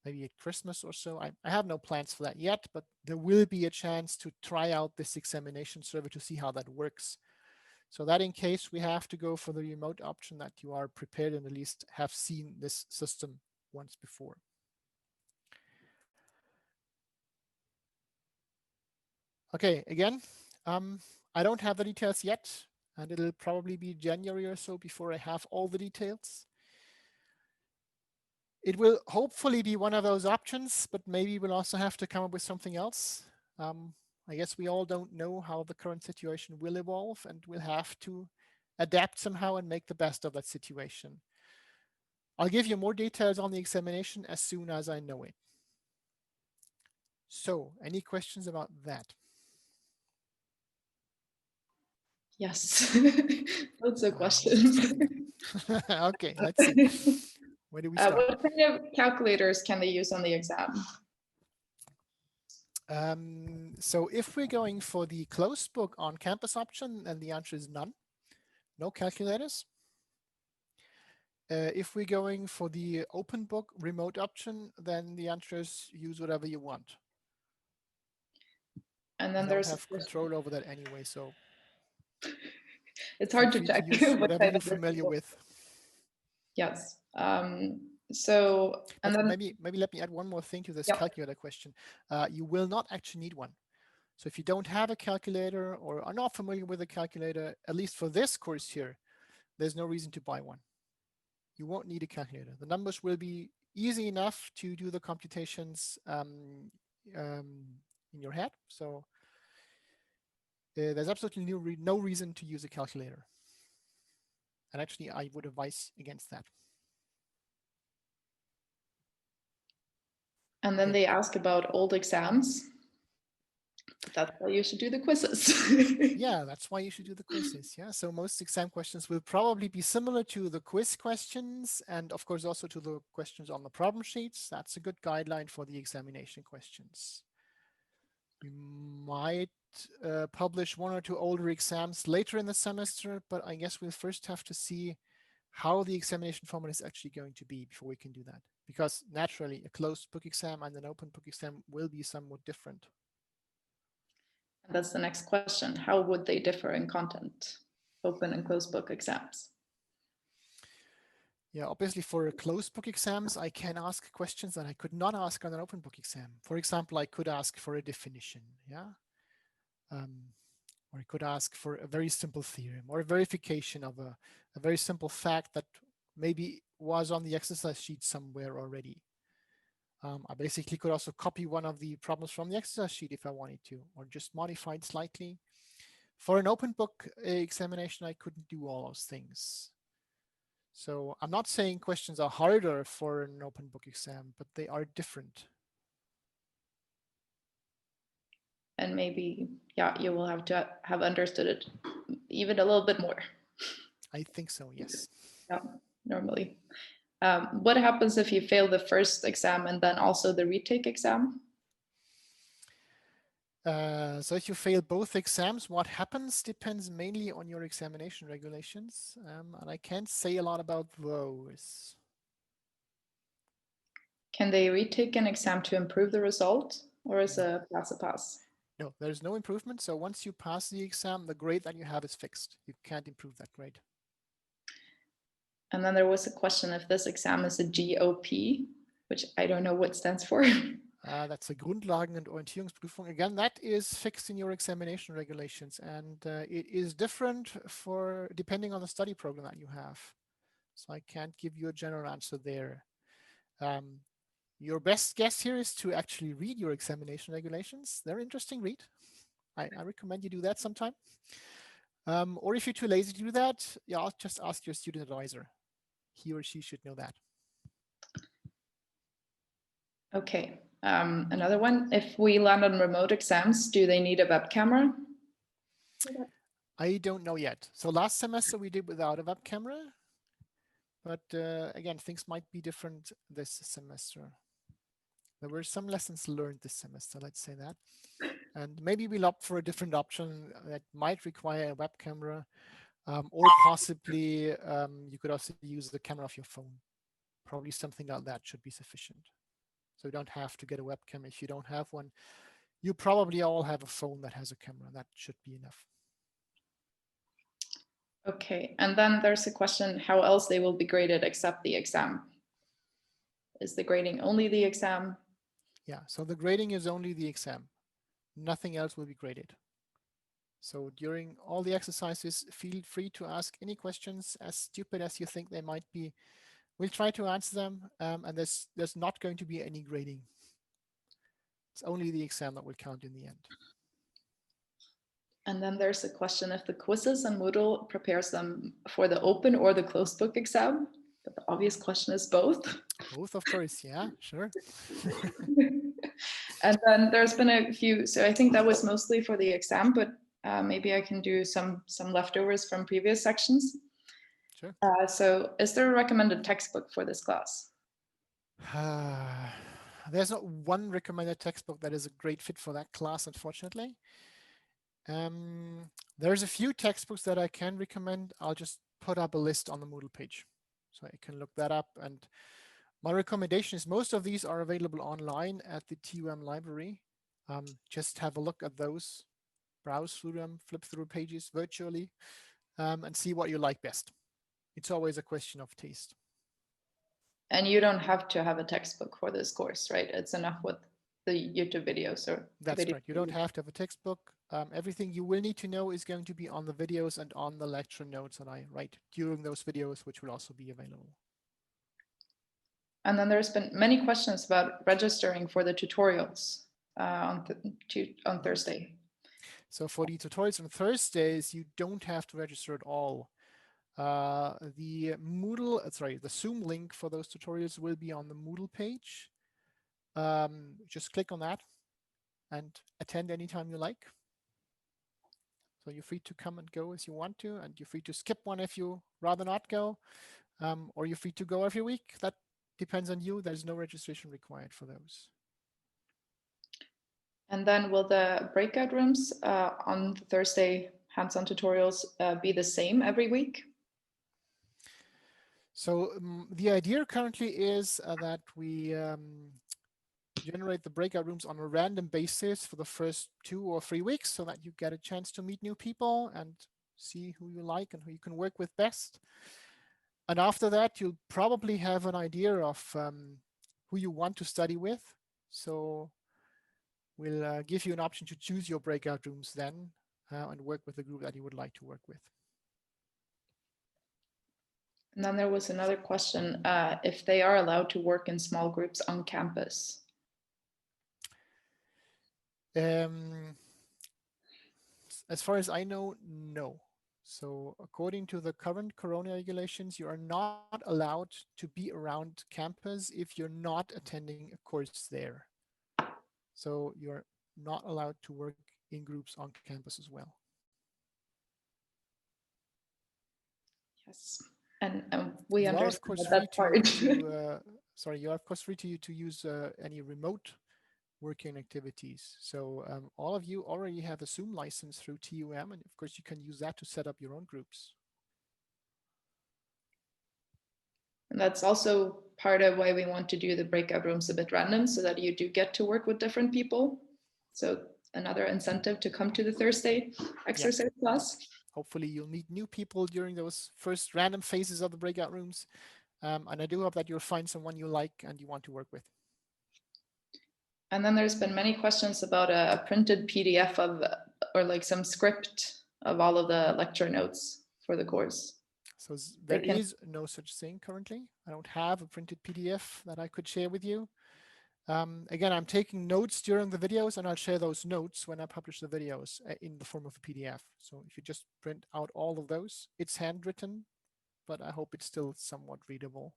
A: maybe at Christmas or so. I have no plans for that yet, but there will be a chance to try out this examination server to see how that works. So that in case we have to go for the remote option, that you are prepared and at least have seen this system once before. Okay, again, I don't have the details yet, and it'll probably be January or so before I have all the details. It will hopefully be one of those options, but maybe we'll also have to come up with something else. I guess we all don't know how the current situation will evolve, and we'll have to adapt somehow and make the best of that situation. I'll give you more details on the examination as soon as I know it. So, any questions about that?
B: Yes, lots of questions.
A: Okay, let's see. Where do we start?
B: What kind of calculators can they use on the exam?
A: So if we're going for the closed book on campus option, then the answer is none. No calculators. If we're going for the open book remote option, then the answer is use whatever you want.
B: And then
A: you don't have control over that anyway, so
B: it's hard to check
A: use whatever you're familiar with.
B: Yes. So and then
A: maybe let me add one more thing to this calculator question. You will not actually need one. So if you don't have a calculator or are not familiar with a calculator, at least for this course here, there's no reason to buy one. You won't need a calculator. The numbers will be easy enough to do the computations in your head. So there's absolutely no reason to use a calculator. And actually, I would advise against that.
B: And then they ask about old exams. That's why you should do the quizzes.
A: Yeah, that's why you should do the quizzes. Yeah, so most exam questions will probably be similar to the quiz questions, and of course also to the questions on the problem sheets. That's a good guideline for the examination questions. We might publish 1 or 2 older exams later in the semester, but I guess we'll first have to see how the examination format is actually going to be before we can do that. Because naturally, a closed book exam and an open book exam will be somewhat different.
B: And that's the next question. How would they differ in content, open and closed book exams?
A: Yeah, obviously for closed book exams, I can ask questions that I could not ask on an open book exam. For example, I could ask for a definition, yeah? Or I could ask for a very simple theorem or a verification of a very simple fact that maybe was on the exercise sheet somewhere already. I basically could also copy one of the problems from the exercise sheet if I wanted to, or just modify it slightly. For an open book examination, I couldn't do all those things. So I'm not saying questions are harder for an open book exam, but they are different.
B: And maybe, yeah, you will have to have understood it even a little bit more.
A: I think so, yes.
B: Yeah, normally. What happens if you fail the first exam and then also the retake exam?
A: So if you fail both exams, what happens depends mainly on your examination regulations. And I can't say a lot about those.
B: Can they retake an exam to improve the result, or is
A: No.
B: a pass?
A: No, there's no improvement. So once you pass the exam, the grade that you have is fixed. You can't improve that grade.
B: And then there was a question if this exam is a GOP, which I don't know what stands for.
A: That's a Grundlagen- und Orientierungsprüfung. Again, that is fixed in your examination regulations, and it is different for depending on the study program that you have. So I can't give you a general answer there. Your best guess here is to actually read your examination regulations. They're interesting read. I recommend you do that sometime. Or if you're too lazy to do that, yeah, I'll just ask your student advisor. He or she should know that.
B: Okay, another one. If we land on remote exams, do they need a web camera?
A: I don't know yet. So last semester we did without a web camera, but again, things might be different this semester. There were some lessons learned this semester, let's say that. And maybe we'll opt for a different option that might require a web camera, or possibly you could also use the camera of your phone. Probably something like that should be sufficient. So you don't have to get a webcam if you don't have one. You probably all have a phone that has a camera. That should be enough.
B: Okay, and then there's a question how else they will be graded except the exam. Is the grading only the exam?
A: Yeah, so the grading is only the exam. Nothing else will be graded. So during all the exercises, feel free to ask any questions as stupid as you think they might be. We'll try to answer them, and there's not going to be any grading. It's only the exam that will count in the end.
B: And then there's a question if the quizzes and Moodle prepares them for the open or the closed book exam. But the obvious question is both.
A: Both, of course, yeah, sure.
B: And then there's been a few, so I think that was mostly for the exam, but maybe I can do some leftovers from previous sections.
A: Sure.
B: So is there a recommended textbook for this class?
A: There's not one recommended textbook that is a great fit for that class, unfortunately. There's a few textbooks that I can recommend. I'll just put up a list on the Moodle page, so I can look that up. And my recommendation is most of these are available online at the TUM library. Just have a look at those, browse through them, flip through pages virtually, and see what you like best. It's always a question of taste.
B: And you don't have to have a textbook for this course, right? It's enough with the YouTube videos or
A: That's correct. You don't have to have a textbook. Everything you will need to know is going to be on the videos and on the lecture notes that I write during those videos, which will also be available.
B: And then there's been many questions about registering for the tutorials on Thursday.
A: So for the tutorials on Thursdays, you don't have to register at all. The Zoom link for those tutorials will be on the Moodle page. Just click on that and attend anytime you like. So you're free to come and go as you want to, and you're free to skip one if you rather not go, or you're free to go every week. That depends on you. There's no registration required for those.
B: And then will the breakout rooms on the Thursday hands-on tutorials be the same every week?
A: So the idea currently is that we generate the breakout rooms on a random basis for the first 2 or 3 weeks so that you get a chance to meet new people and see who you like and who you can work with best. And after that, you'll probably have an idea of who you want to study with. So we'll give you an option to choose your breakout rooms then and work with the group that you would like to work with.
B: And then there was another question, if they are allowed to work in small groups on campus.
A: As far as I know, no. So according to the current corona regulations, you are not allowed to be around campus if you're not attending a course there. So you're not allowed to work in groups on campus as well.
B: Yes, and we
A: you are of
B: understand
A: course free
B: that part.
A: sorry, you are of course free to use any remote working activities. So all of you already have a Zoom license through TUM, and of course you can use that to set up your own groups.
B: And that's also part of why we want to do the breakout rooms a bit random, so that you do get to work with different people. So another incentive to come to the Thursday exercise class.
A: Hopefully you'll meet new people during those first random phases of the breakout rooms. And I do hope that you'll find someone you like and you want to work with.
B: And then there's been many questions about a printed PDF of, or like some script of all of the lecture notes for the course.
A: So there is no such thing currently. I don't have a printed PDF that I could share with you. Again, I'm taking notes during the videos, and I'll share those notes when I publish the videos in the form of a PDF. So if you just print out all of those, it's handwritten, but I hope it's still somewhat readable.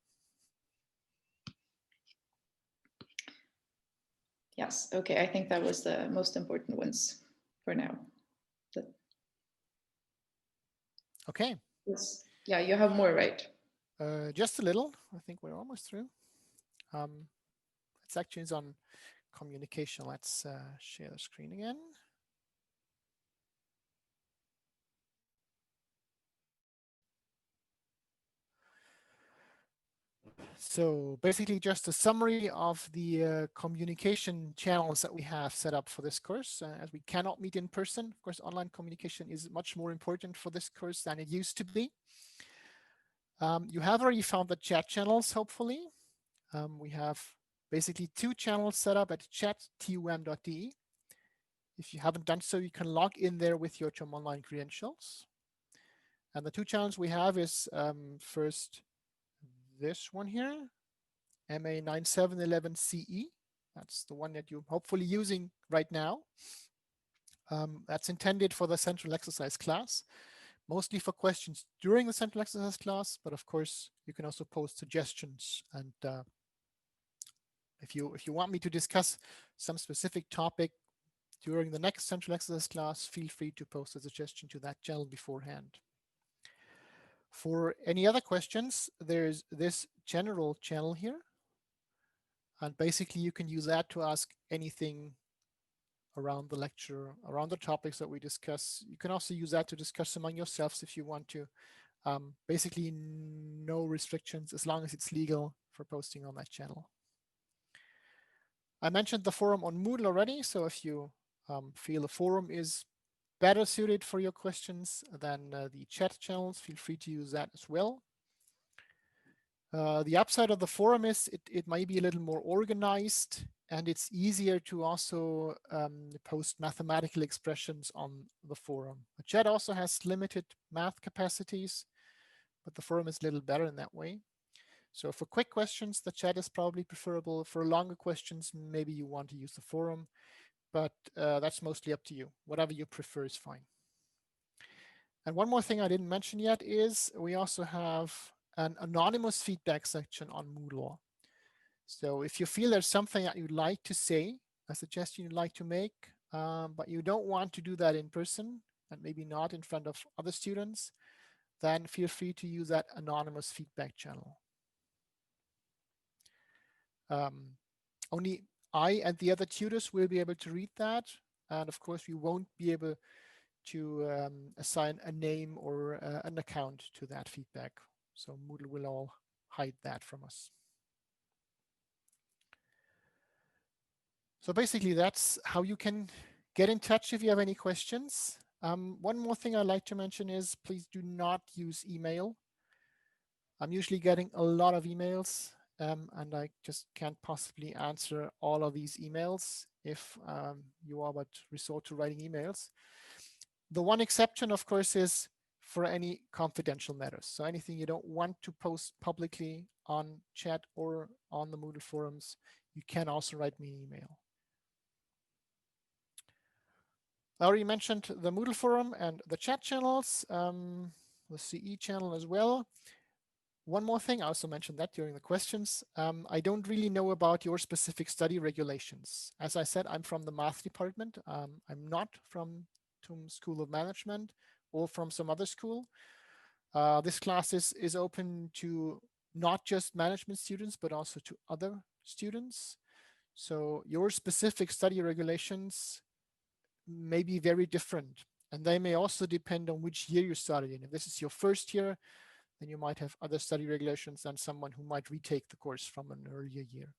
B: Yes, okay, I think that was the most important ones for now.
A: Okay.
B: Yes. Yeah, you have more, right?
A: Just a little. I think we're almost through. It's actually on communication. Let's share the screen again. So basically just a summary of the communication channels that we have set up for this course. As we cannot meet in person, of course, online communication is much more important for this course than it used to be. You have already found the chat channels, hopefully. We have basically 2 channels set up at chat.tum.de. If you haven't done so, you can log in there with your TUM Online credentials. And the 2 channels we have is first this one here, MA9711 CE. That's the one that you're hopefully using right now. That's intended for the central exercise class, mostly for questions during the central exercise class, but of course you can also post suggestions. And if you want me to discuss some specific topic during the next central exercise class, feel free to post a suggestion to that channel beforehand. For any other questions, there's this general channel here. And basically you can use that to ask anything around the lecture, around the topics that we discuss. You can also use that to discuss among yourselves if you want to. Basically no restrictions as long as it's legal for posting on that channel. I mentioned the forum on Moodle already, so if you feel the forum is better suited for your questions than the chat channels, feel free to use that as well. The upside of the forum is it might be a little more organized, and it's easier to also post mathematical expressions on the forum. The chat also has limited math capacities, but the forum is a little better in that way. So for quick questions, the chat is probably preferable. For longer questions, maybe you want to use the forum, but that's mostly up to you. Whatever you prefer is fine. And one more thing I didn't mention yet is we also have an anonymous feedback section on Moodle. So if you feel there's something that you'd like to say, a suggestion you'd like to make, but you don't want to do that in person and maybe not in front of other students, then feel free to use that anonymous feedback channel. Only I and the other tutors will be able to read that. And of course, we won't be able to assign a name or an account to that feedback. So Moodle will all hide that from us. So basically, that's how you can get in touch if you have any questions. One more thing I'd like to mention is please do not use email. I'm usually getting a lot of emails, and I just can't possibly answer all of these emails if you are but resort to writing emails. The one exception, of course, is for any confidential matters. So anything you don't want to post publicly on chat or on the Moodle forums, you can also write me an email. I already mentioned the Moodle forum and the chat channels, the CE channel as well. One more thing, I also mentioned that during the questions. I don't really know about your specific study regulations. As I said, I'm from the math department. I'm not from TUM School of Management or from some other school. This class is open to not just management students, but also to other students. So your specific study regulations may be very different. And they may also depend on which year you started in. If this is your first year, then you might have other study regulations than someone who might retake the course from an earlier year.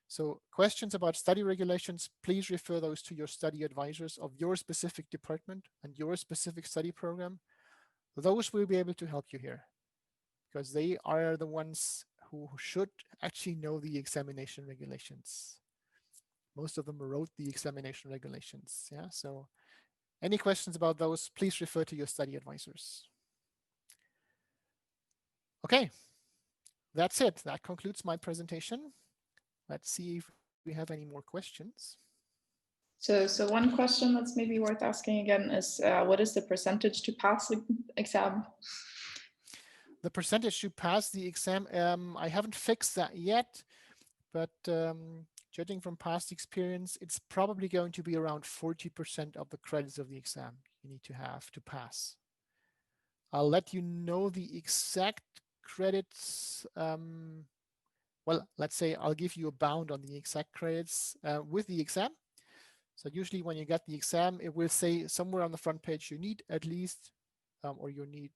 A: So questions about study regulations, please refer those to your study advisors of your specific department and your specific study program. Those will be able to help you here because they are the ones who should actually know the examination regulations. Most of them wrote the examination regulations. Yeah, so any questions about those, please refer to your study advisors. Okay, that's it. That concludes my presentation. Let's see if we have any more questions.
B: So one question that's maybe worth asking again is, what is the percentage to pass the exam?
A: The percentage to pass the exam, I haven't fixed that yet, but judging from past experience, it's probably going to be around 40% of the credits of the exam you need to have to pass. I'll let you know the exact credits. Well, let's say I'll give you a bound on the exact credits with the exam. So usually when you get the exam, it will say somewhere on the front page, you need at least, or you need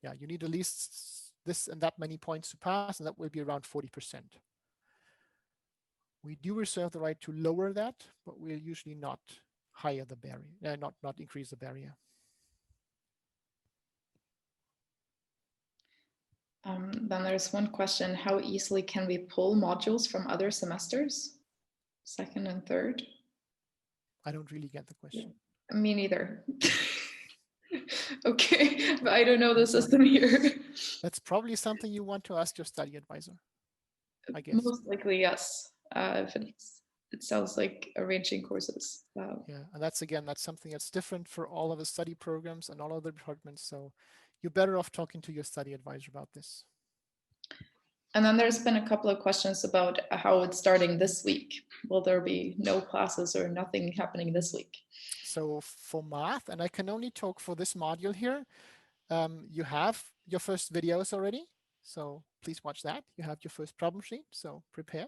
A: at least this and that many points to pass, and that will be around 40%. We do reserve the right to lower that, but we'll usually not higher the barrier, not increase the barrier.
B: Then there's one question, how easily can we pull modules from other semesters, second and third?
A: I don't really get the question.
B: Me neither. Okay, but I don't know the system here.
A: That's probably something you want to ask your study advisor, I guess.
B: Most likely, yes. If it sounds like arranging courses.
A: Yeah, and that's something that's different for all of the study programs and all of the departments. So you're better off talking to your study advisor about this.
B: And then there's been a couple of questions about how it's starting this week. Will there be no classes or nothing happening this week?
A: So for math, and I can only talk for this module here, you have your first videos already. So please watch that. You have your first problem sheet, so prepare.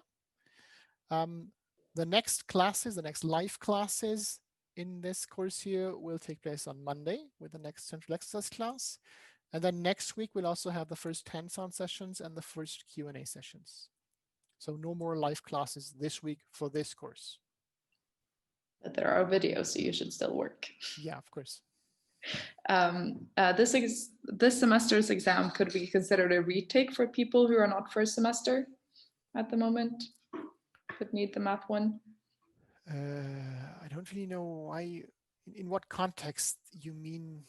A: The next classes, the next live classes in this course here will take place on Monday with the next central exercise class. And then next week, we'll also have the first hands-on sessions and the first Q&A sessions. So no more live classes this week for this course.
B: But there are videos, so you should still work.
A: Yeah, of course.
B: This semester's exam could be considered a retake for people who are not first semester at the moment, could need the math one.
A: I don't really know why, in what context you mean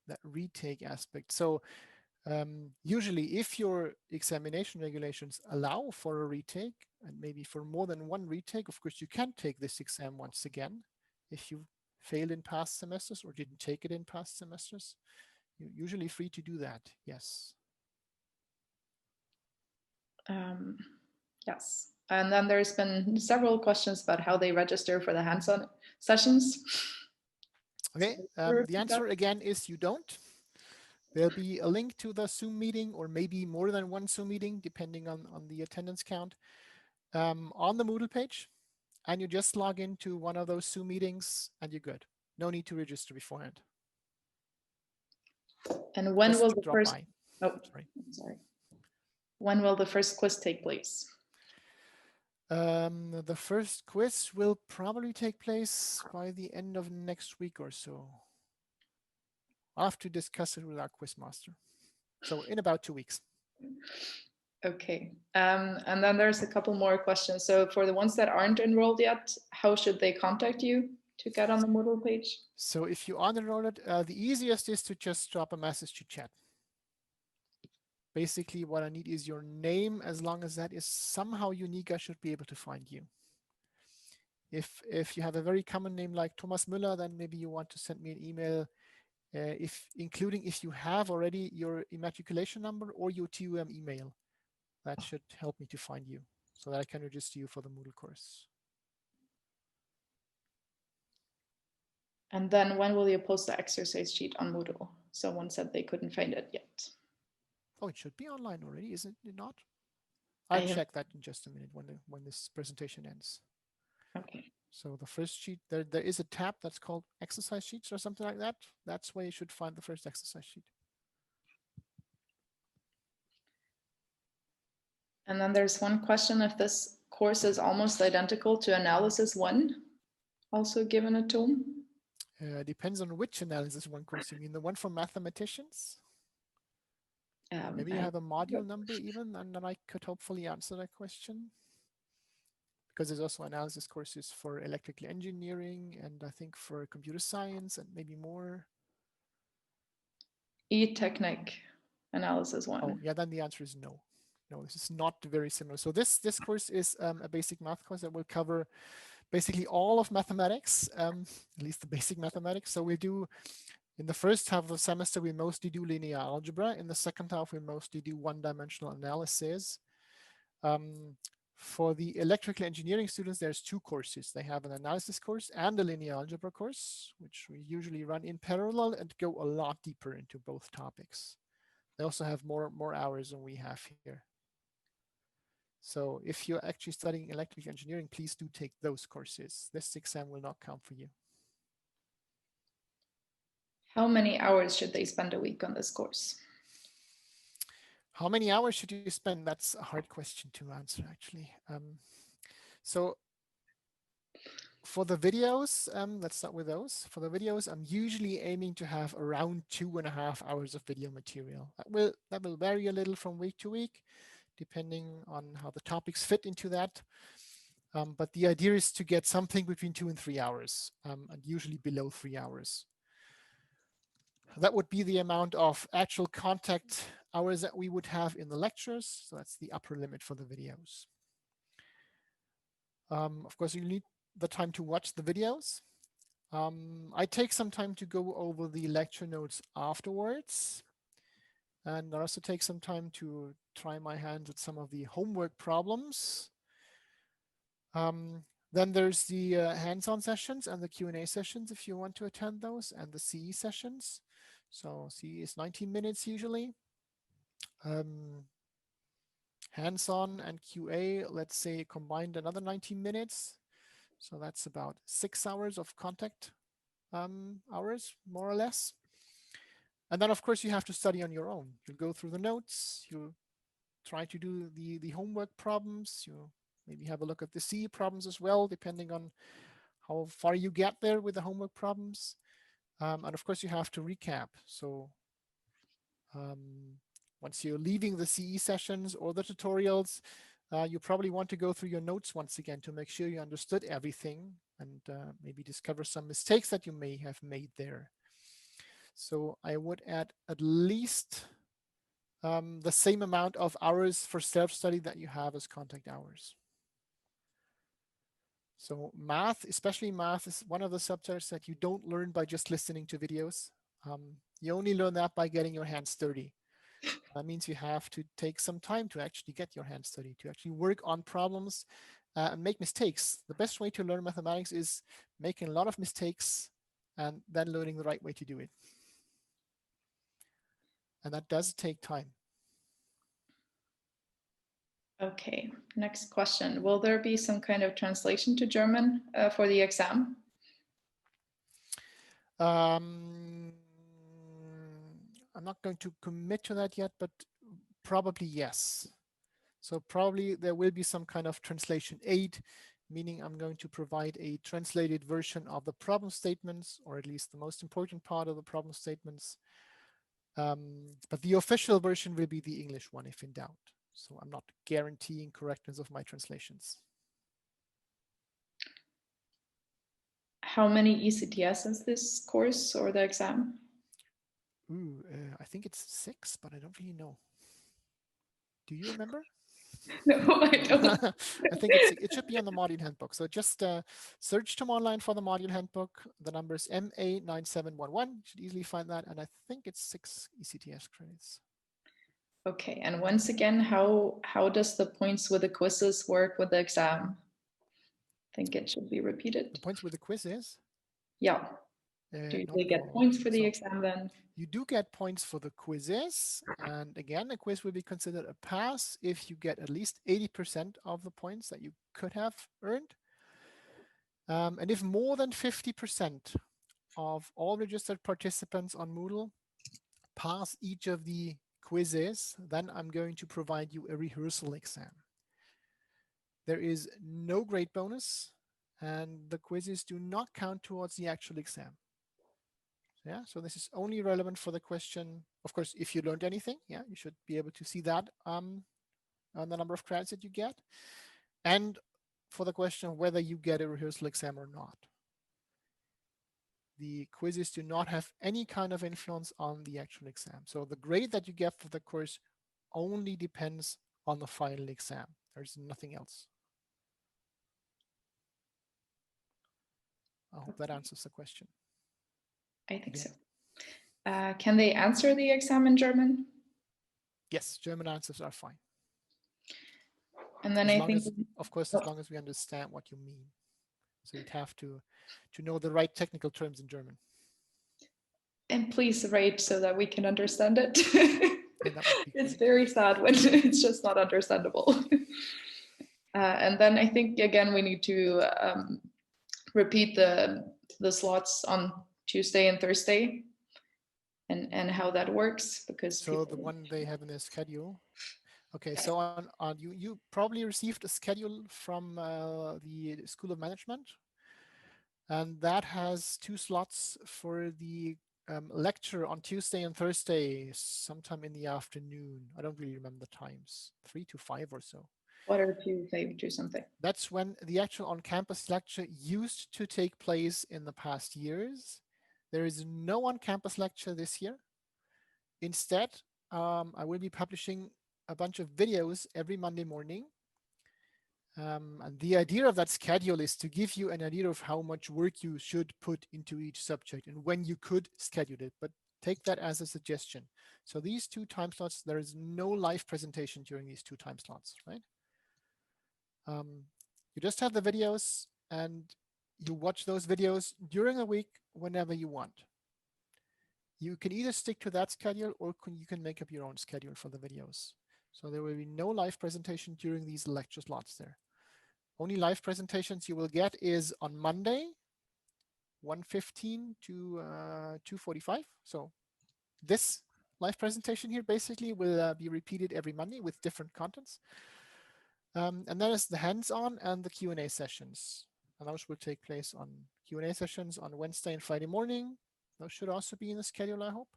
A: that retake aspect. So usually if your examination regulations allow for a retake, and maybe for more than one retake, of course, you can take this exam once again if you failed in past semesters or didn't take it in past semesters. You're usually free to do that, yes.
B: Yes. And then there's been several questions about how they register for the hands-on sessions.
A: Okay, the answer again is you don't. There'll be a link to the Zoom meeting or maybe more than one Zoom meeting, depending on the attendance count. on the Moodle page, and you just log into one of those Zoom meetings and you're good. No need to register beforehand.
B: And when
A: Just
B: will the
A: drop
B: first,
A: by.
B: oh,
A: Sorry.
B: sorry. When will the first quiz take place?
A: The first quiz will probably take place by the end of next week or so. I'll have to discuss it with our quiz master. So in about 2 weeks.
B: Okay. And then there's a couple more questions. So for the ones that aren't enrolled yet, how should they contact you to get on the Moodle page?
A: So if you aren't enrolled, the easiest is to just drop a message to chat. Basically, what I need is your name. As long as that is somehow unique, I should be able to find you. If you have a very common name like Thomas Müller, then maybe you want to send me an email, including if you have already your immatriculation number or your TUM email. That should help me to find you so that I can register you for the Moodle course.
B: And then when will you post the exercise sheet on Moodle? Someone said they couldn't find it yet.
A: Oh, it should be online already, isn't it not?
B: I
A: I'll
B: have,
A: check that in just a minute when this presentation ends.
B: okay.
A: So the first sheet, there is a tab that's called exercise sheets or something like that. That's where you should find the first exercise sheet.
B: And then there's one question if this course is almost identical to analysis 1, also given a tome.
A: Depends on which analysis one course you mean. The one for mathematicians? Maybe you have a module number even, and then I could hopefully answer that question. Because there's also analysis courses for electrical engineering and I think for computer science and maybe more.
B: E-Technic analysis 1.
A: Oh, yeah, then the answer is no. No, this is not very similar. So this course is a basic math course that will cover basically all of mathematics, at least the basic mathematics. So we do, in the first half of the semester, we mostly do linear algebra. In the second half, we mostly do one-dimensional analysis. For the electrical engineering students, there's 2 courses. They have an analysis course and a linear algebra course, which we usually run in parallel and go a lot deeper into both topics. They also have more hours than we have here. So if you're actually studying electrical engineering, please do take those courses. This exam will not count for you.
B: How many hours should they spend a week on this course?
A: How many hours should you spend? That's a hard question to answer, actually. So for the videos, let's start with those. For the videos, I'm usually aiming to have around 2.5 hours of video material. That will vary a little from week to week, depending on how the topics fit into that. But the idea is to get something between 2 and 3 hours, and usually below 3 hours. That would be the amount of actual contact hours that we would have in the lectures. So that's the upper limit for the videos. Of course, you need the time to watch the videos. I take some time to go over the lecture notes afterwards. And I also take some time to try my hands at some of the homework problems. Then there's the hands-on sessions and the Q&A sessions if you want to attend those, and the CE sessions. So CE is 19 minutes usually. Hands-on and QA, let's say combined another 19 minutes. So that's about 6 hours of contact hours, more or less. And then of course you have to study on your own. You go through the notes, you try to do the homework problems, you maybe have a look at the CE problems as well, depending on how far you get there with the homework problems. And of course you have to recap. So once you're leaving the CE sessions or the tutorials, you probably want to go through your notes once again to make sure you understood everything and maybe discover some mistakes that you may have made there. So I would add at least the same amount of hours for self-study that you have as contact hours. So math, especially math, is one of the subjects that you don't learn by just listening to videos. You only learn that by getting your hands dirty. That means you have to take some time to actually get your hands dirty, to actually work on problems and make mistakes. The best way to learn mathematics is making a lot of mistakes and then learning the right way to do it. And that does take time.
B: Okay, next question. Will there be some kind of translation to German for the exam?
A: I'm not going to commit to that yet, but probably yes. So probably there will be some kind of translation aid, meaning I'm going to provide a translated version of the problem statements, or at least the most important part of the problem statements. But the official version will be the English one if in doubt. So I'm not guaranteeing correctness of my translations.
B: How many ECTS is this course or the exam?
A: Ooh, I think it's 6, but I don't really know. Do you remember?
B: No, I don't.
A: I think it should be on the module handbook. So just search Tom online for the module handbook. The number is MA9711. You should easily find that. And I think it's 6 ECTS credits.
B: Okay, and once again, how does the points with the quizzes work with the exam? I think it should be repeated.
A: The points with the quiz is?
B: Yeah. Do
A: Not
B: they
A: at
B: get
A: all.
B: points for the
A: So
B: exam then?
A: you do get points for the quizzes. And again, the quiz will be considered a pass if you get at least 80% of the points that you could have earned. And if more than 50% of all registered participants on Moodle pass each of the quizzes, then I'm going to provide you a rehearsal exam. There is no grade bonus, and the quizzes do not count towards the actual exam. Yeah, so this is only relevant for the question. Of course, if you learned anything, yeah, you should be able to see that on the number of credits that you get, and for the question of whether you get a rehearsal exam or not. The quizzes do not have any kind of influence on the actual exam. So the grade that you get for the course only depends on the final exam. There's nothing else. I hope that answers the question.
B: I think
A: Again.
B: so. Can they answer the exam in German?
A: Yes, German answers are fine.
B: And then I think,
A: of course, as long as we understand what you mean. So you'd have to know the right technical terms in German.
B: and please rate so that we can understand it.
A: Yeah, that would be
B: It's
A: great.
B: very sad when it's just not understandable. And then I think, again, we need to repeat the slots on Tuesday and Thursday and how that works, because
A: so the one they have in their schedule. Okay, so on you probably received a schedule from the School of Management, and that has 2 slots for the lecture on Tuesday and Thursday, sometime in the afternoon. I don't really remember the times, 3 to 5 or so.
B: What are 2 to something?
A: That's when the actual on-campus lecture used to take place in the past years. There is no on-campus lecture this year. Instead, I will be publishing a bunch of videos every Monday morning. And the idea of that schedule is to give you an idea of how much work you should put into each subject and when you could schedule it, but take that as a suggestion. So these 2 time slots, there is no live presentation during these 2 time slots, right? You just have the videos and you watch those videos during the week whenever you want. You can either stick to that schedule or you can make up your own schedule for the videos. So there will be no live presentation during these lecture slots there. Only live presentations you will get is on Monday, 1:15 to 2:45. So this live presentation here basically will be repeated every Monday with different contents. And then is the hands-on and the Q&A sessions. And those will take place on Q&A sessions on Wednesday and Friday morning. Those should also be in the schedule, I hope.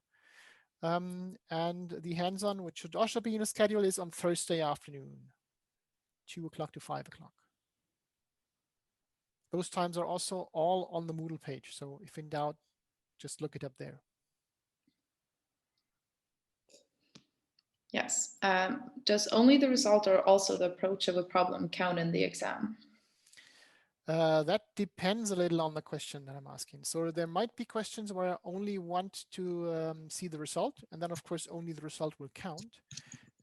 A: And the hands-on, which should also be in the schedule, is on Thursday afternoon, 2 o'clock to 5 o'clock. Those times are also all on the Moodle page. So if in doubt, just look it up there.
B: Yes. Does only the result or also the approach of a problem count in the exam?
A: That depends a little on the question that I'm asking. So there might be questions where I only want to see the result, and then of course only the result will count.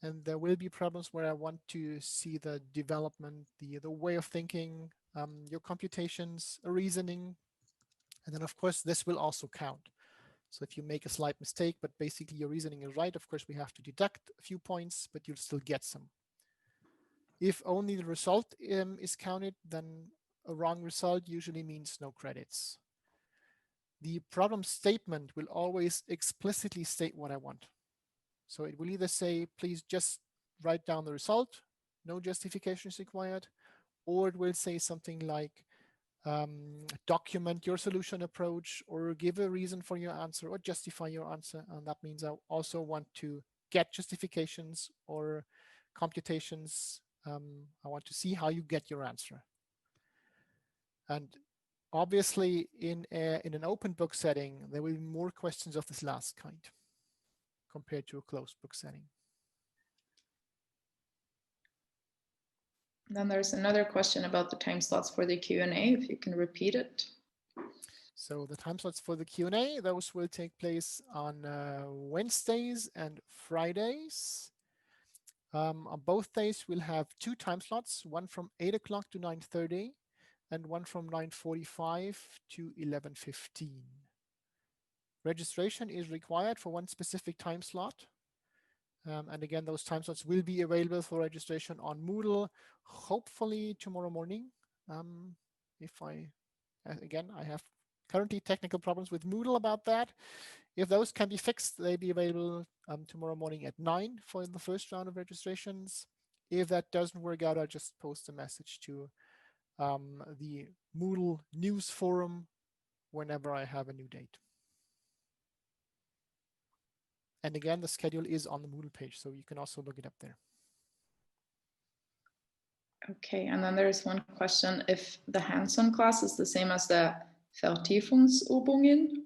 A: And there will be problems where I want to see the development, the way of thinking, your computations, reasoning, and then of course this will also count. So if you make a slight mistake, but basically your reasoning is right, of course we have to deduct a few points, but you'll still get some. If only the result is counted, then a wrong result usually means no credits. The problem statement will always explicitly state what I want. So it will either say, please just write down the result, no justification is required, or it will say something like, document your solution approach, or give a reason for your answer, or justify your answer. And that means I also want to get justifications or computations. I want to see how you get your answer. And obviously, in an open book setting, there will be more questions of this last kind compared to a closed book setting.
B: Then there's another question about the time slots for the Q&A, if you can repeat it.
A: So the time slots for the Q&A, those will take place on Wednesdays and Fridays. On both days, we'll have 2 time slots, one from 8 o'clock to 9:30 and one from 9:45 to 11:15. Registration is required for one specific time slot. And again, those time slots will be available for registration on Moodle, hopefully tomorrow morning. Again, I have currently technical problems with Moodle about that. If those can be fixed, they'll be available tomorrow morning at 9 for the first round of registrations. If that doesn't work out, I'll just post a message to the Moodle news forum whenever I have a new date. And again, the schedule is on the Moodle page, so you can also look it up there.
B: Okay, and then there's one question, if the hands-on class is the same as the Vertiefungsübungen?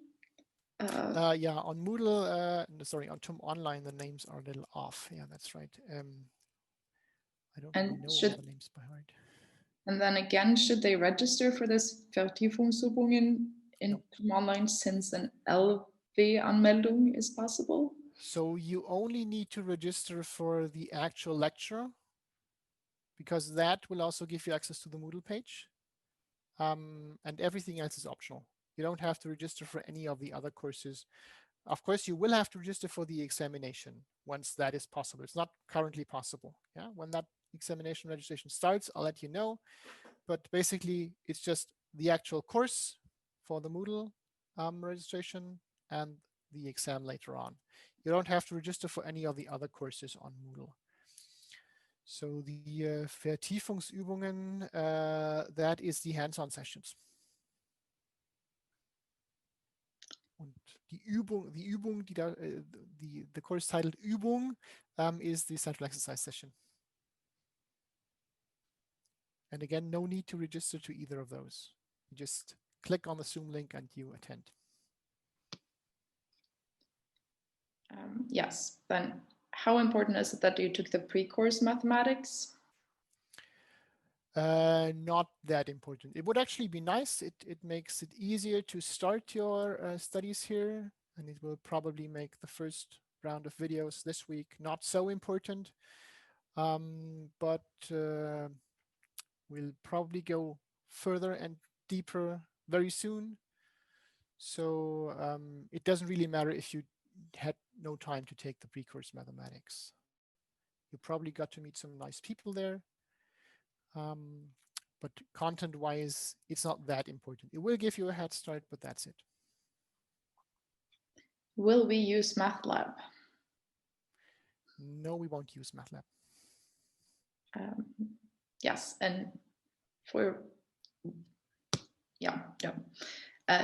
A: Yeah, on Moodle, sorry, on TUM Online, the names are a little off. Yeah, that's right. I don't really know all the names by heart.
B: And then again, should they register for this Vertiefungsübungen in TUM Online since an LW-Anmeldung is possible?
A: So you only need to register for the actual lecture, because that will also give you access to the Moodle page. And everything else is optional. You don't have to register for any of the other courses. Of course, you will have to register for the examination once that is possible. It's not currently possible. Yeah, when that examination registration starts, I'll let you know. But basically, it's just the actual course for the Moodle registration and the exam later on. You don't have to register for any of the other courses on Moodle. So the Vertiefungsübungen, that is the hands-on sessions. Und die Übung, die da, the course titled Übung, is the central exercise session. And again, no need to register to either of those. You just click on the Zoom link and you attend.
B: Yes, then how important is it that you took the pre-course mathematics?
A: Not that important. It would actually be nice. It makes it easier to start your studies here, and it will probably make the first round of videos this week not so important. But we'll probably go further and deeper very soon. So it doesn't really matter if you had no time to take the pre-course mathematics. You probably got to meet some nice people there. But content-wise, it's not that important. It will give you a head start, but that's it.
B: Will we use MATLAB?
A: No, we won't use MATLAB.
B: Yes, and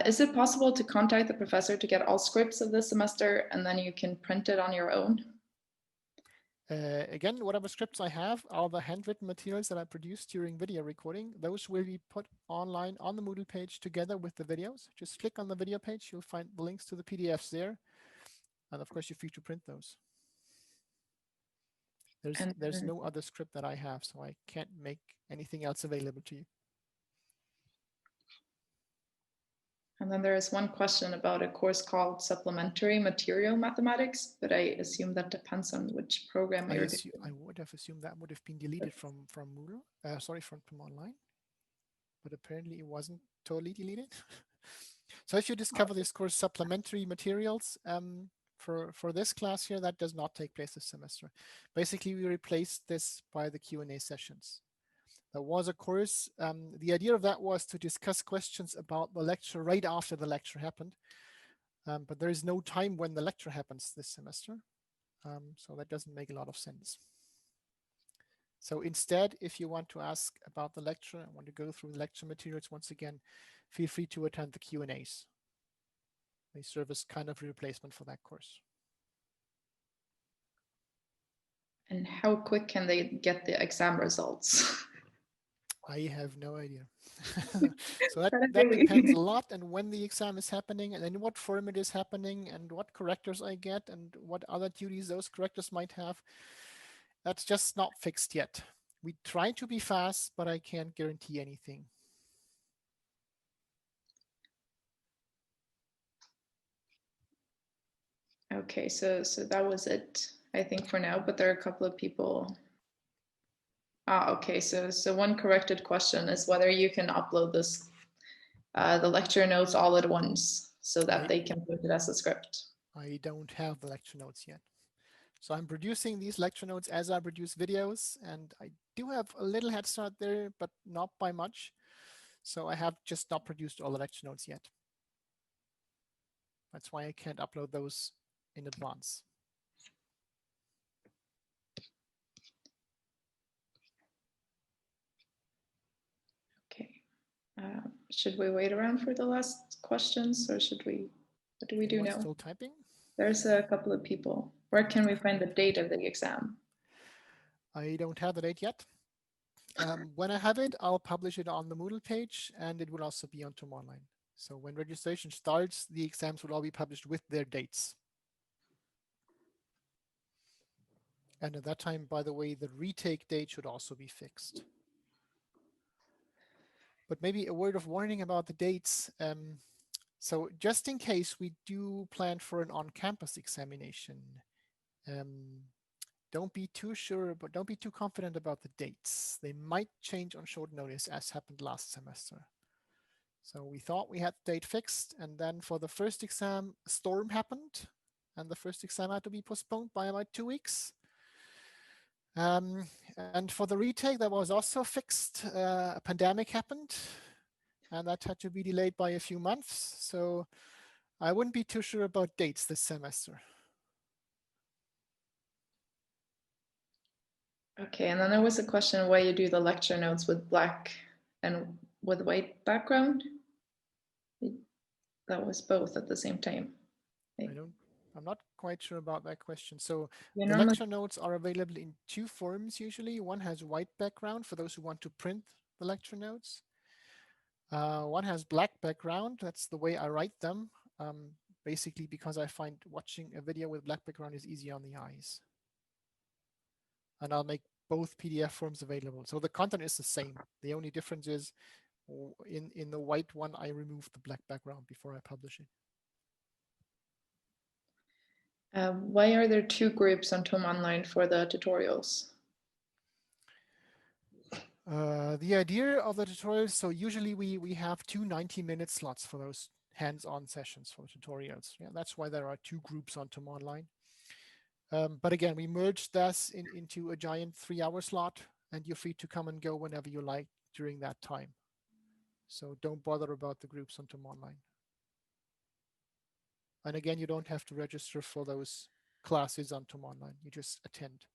B: is it possible to contact the professor to get all scripts of this semester and then you can print it on your own?
A: Again, whatever scripts I have are the handwritten materials that I produced during video recording. Those will be put online on the Moodle page together with the videos. Just click on the video page, you'll find the links to the PDFs there. And of course, you're free to print those. There's no other script that I have, so I can't make anything else available to you.
B: And then there is one question about a course called Supplementary Material Mathematics, but I assume that depends on which program you're doing.
A: I would have assumed that would have been deleted from Moodle, sorry, from online, but apparently it wasn't totally deleted. So if you discover this course, Supplementary Materials, for this class here, that does not take place this semester. Basically, we replaced this by the Q&A sessions. There was a course, the idea of that was to discuss questions about the lecture right after the lecture happened. But there is no time when the lecture happens this semester. So that doesn't make a lot of sense. So instead, if you want to ask about the lecture and want to go through the lecture materials once again, feel free to attend the Q&As. They serve as kind of a replacement for that course.
B: And how quick can they get the exam results?
A: I have no idea. So that depends a lot on when the exam is happening and in what form it is happening and what correctors I get and what other duties those correctors might have. That's just not fixed yet. We try to be fast, but I can't guarantee anything.
B: Okay, so that was it, I think, for now, but there are a couple of people. Okay, so one corrected question is whether you can upload this, the lecture notes all at once so that they can put it as a script.
A: I don't have the lecture notes yet. So I'm producing these lecture notes as I produce videos, and I do have a little head start there, but not by much. So I have just not produced all the lecture notes yet. That's why I can't upload those in advance.
B: Okay. Should we wait around for the last questions, or should we, what do we do now?
A: Still typing?
B: There's a couple of people. Where can we find the date of the exam?
A: I don't have the date yet. When I have it, I'll publish it on the Moodle page, and it will also be on TOM Online. So when registration starts, the exams will all be published with their dates. And at that time, by the way, the retake date should also be fixed. But maybe a word of warning about the dates. So just in case we do plan for an on-campus examination, don't be too sure, but don't be too confident about the dates. They might change on short notice, as happened last semester. So we thought we had the date fixed, and then for the first exam, a storm happened, and the first exam had to be postponed by about 2 weeks. And for the retake, that was also fixed. A pandemic happened, and that had to be delayed by a few months. So I wouldn't be too sure about dates this semester.
B: Okay, and then there was a question why you do the lecture notes with black and with white background. That was both at the same time.
A: I'm not quite sure about that question. So
B: the
A: lecture notes are available in two forms usually. One has white background for those who want to print the lecture notes. One has black background. That's the way I write them, basically because I find watching a video with black background is easier on the eyes. And I'll make both PDF forms available. So the content is the same. The only difference is in the white one, I remove the black background before I publish it.
B: Why are there two groups on TOM Online for the tutorials?
A: The idea of the tutorials, so usually we have two 90-minute slots for those hands-on sessions for tutorials. Yeah, that's why there are two groups on TOM Online. But again, we merged this into a giant 3-hour slot, and you're free to come and go whenever you like during that time. So don't bother about the groups on TOM Online. And again, you don't have to register for those classes on TOM Online. You just attend.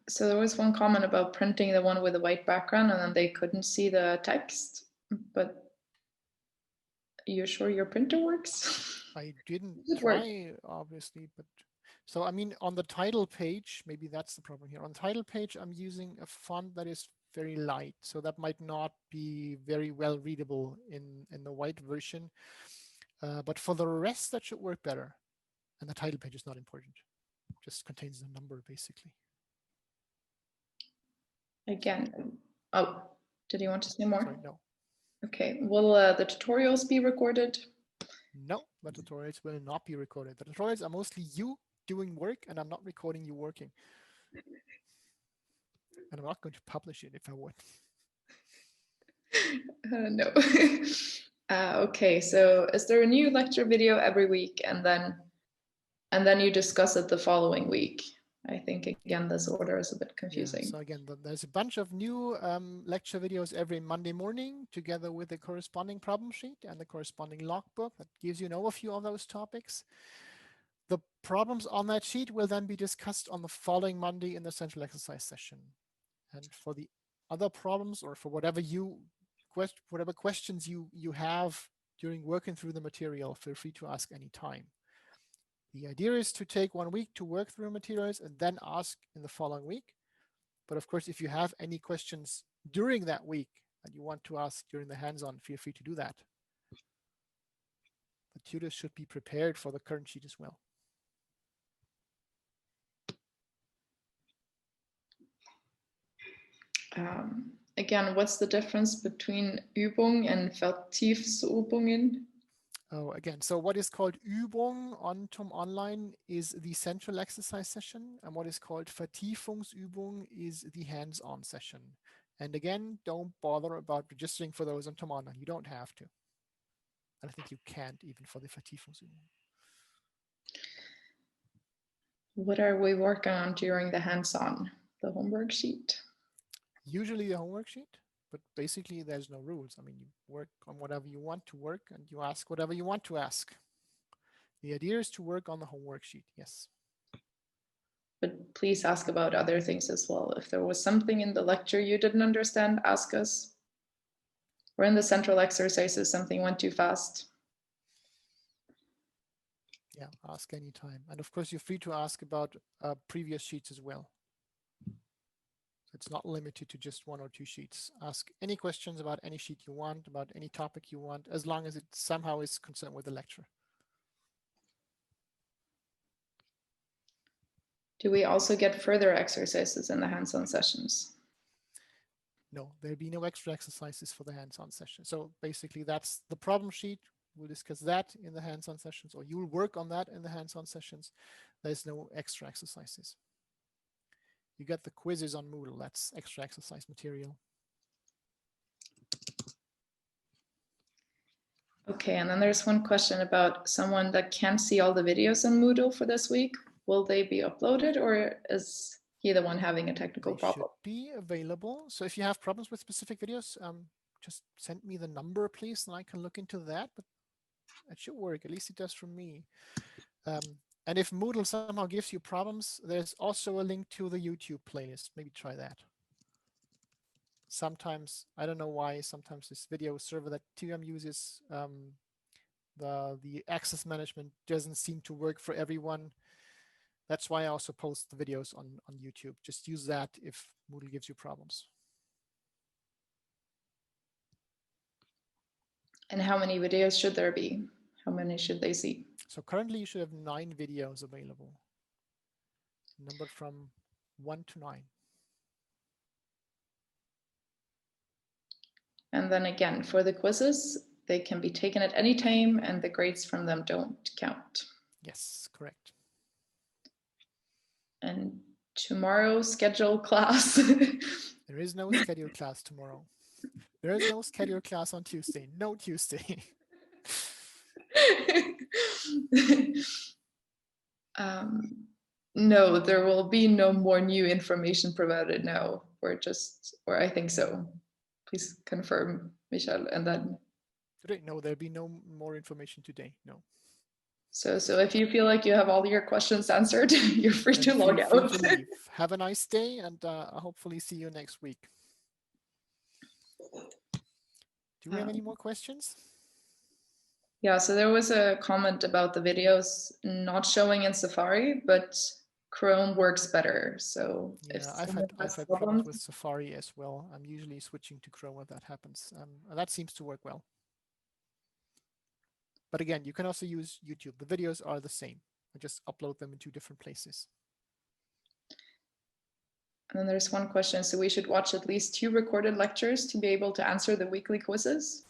B: So there was one comment about printing the one with the white background and then they couldn't see the text, but are you sure your printer works?
A: I didn't try, obviously, but so I mean, on the title page, maybe that's the problem here. On the title page, I'm using a font that is very light, so that might not be very well readable in the white version. But for the rest, that should work better. And the title page is not important. It just contains the number, basically.
B: Again, oh, did you want to say more?
A: Sorry, no.
B: Okay, will the tutorials be recorded?
A: No, the tutorials will not be recorded. The tutorials are mostly you doing work, and I'm not recording you working. And I'm not going to publish it if I would.
B: No. Okay, so is there a new lecture video every week and then you discuss it the following week? I think again this order is a bit confusing.
A: Yeah, so again, there's a bunch of new lecture videos every Monday morning together with the corresponding problem sheet and the corresponding logbook that gives you an overview of those topics. The problems on that sheet will then be discussed on the following Monday in the central exercise session. And for the other problems or for whatever questions you have during working through the material, feel free to ask any time. The idea is to take 1 week to work through materials and then ask in the following week. But of course, if you have any questions during that week that you want to ask during the hands-on, feel free to do that. The tutors should be prepared for the current sheet as well.
B: Again, what's the difference between Übung and Vertiefsübungen?
A: Oh, again, so what is called Übung on TUM Online is the central exercise session, and what is called Vertiefungsübung is the hands-on session. And again, don't bother about registering for those on TUM Online. You don't have to. And I think you can't even for the Vertiefungsübung.
B: What are we working on during the hands-on? The homework sheet?
A: Usually the homework sheet, but basically there's no rules. I mean, you work on whatever you want to work and you ask whatever you want to ask. The idea is to work on the homework sheet, yes.
B: But please ask about other things as well. If there was something in the lecture you didn't understand, ask us. Or in the central exercises, something went too fast.
A: Yeah, ask anytime. And of course, you're free to ask about previous sheets as well. It's not limited to just 1 or 2 sheets. Ask any questions about any sheet you want, about any topic you want, as long as it somehow is concerned with the lecture.
B: Do we also get further exercises in the hands-on sessions?
A: No, there'll be no extra exercises for the hands-on session. So basically that's the problem sheet. We'll discuss that in the hands-on sessions, or you'll work on that in the hands-on sessions. There's no extra exercises. You get the quizzes on Moodle, that's extra exercise material.
B: Okay, and then there's one question about someone that can't see all the videos on Moodle for this week. Will they be uploaded, or is he the one having a technical problem?
A: Should be available. So if you have problems with specific videos, just send me the number, please, and I can look into that. But it should work. At least it does for me. And if Moodle somehow gives you problems, there's also a link to the YouTube playlist. Maybe try that. Sometimes, I don't know why, sometimes this video server that TUM uses, the access management doesn't seem to work for everyone. That's why I also post the videos on YouTube. Just use that if Moodle gives you problems.
B: And how many videos should there be? How many should they see?
A: So currently you should have 9 videos available, numbered from 1 to 9.
B: And then again, for the quizzes, they can be taken at any time and the grades from them don't count.
A: Yes, correct.
B: And tomorrow, scheduled class.
A: There is no scheduled class tomorrow. There is no scheduled class on Tuesday. No Tuesday.
B: No, there will be no more new information provided now, or I think so. Please confirm, Michelle, and then.
A: Today, no, there'll be no more information today, no.
B: So if you feel like you have all your questions answered, you're free to log out.
A: Free to leave. Have a nice day, and I'll hopefully see you next week. Do we have any more questions?
B: Yeah, so there was a comment about the videos not showing in Safari, but Chrome works better. So
A: yeah, I've had problems with Safari as well. I'm usually switching to Chrome when that happens. And that seems to work well. But again, you can also use YouTube. The videos are the same. I just upload them in 2 different places.
B: And then there's one question. So we should watch at least 2 recorded lectures to be able to answer the weekly quizzes?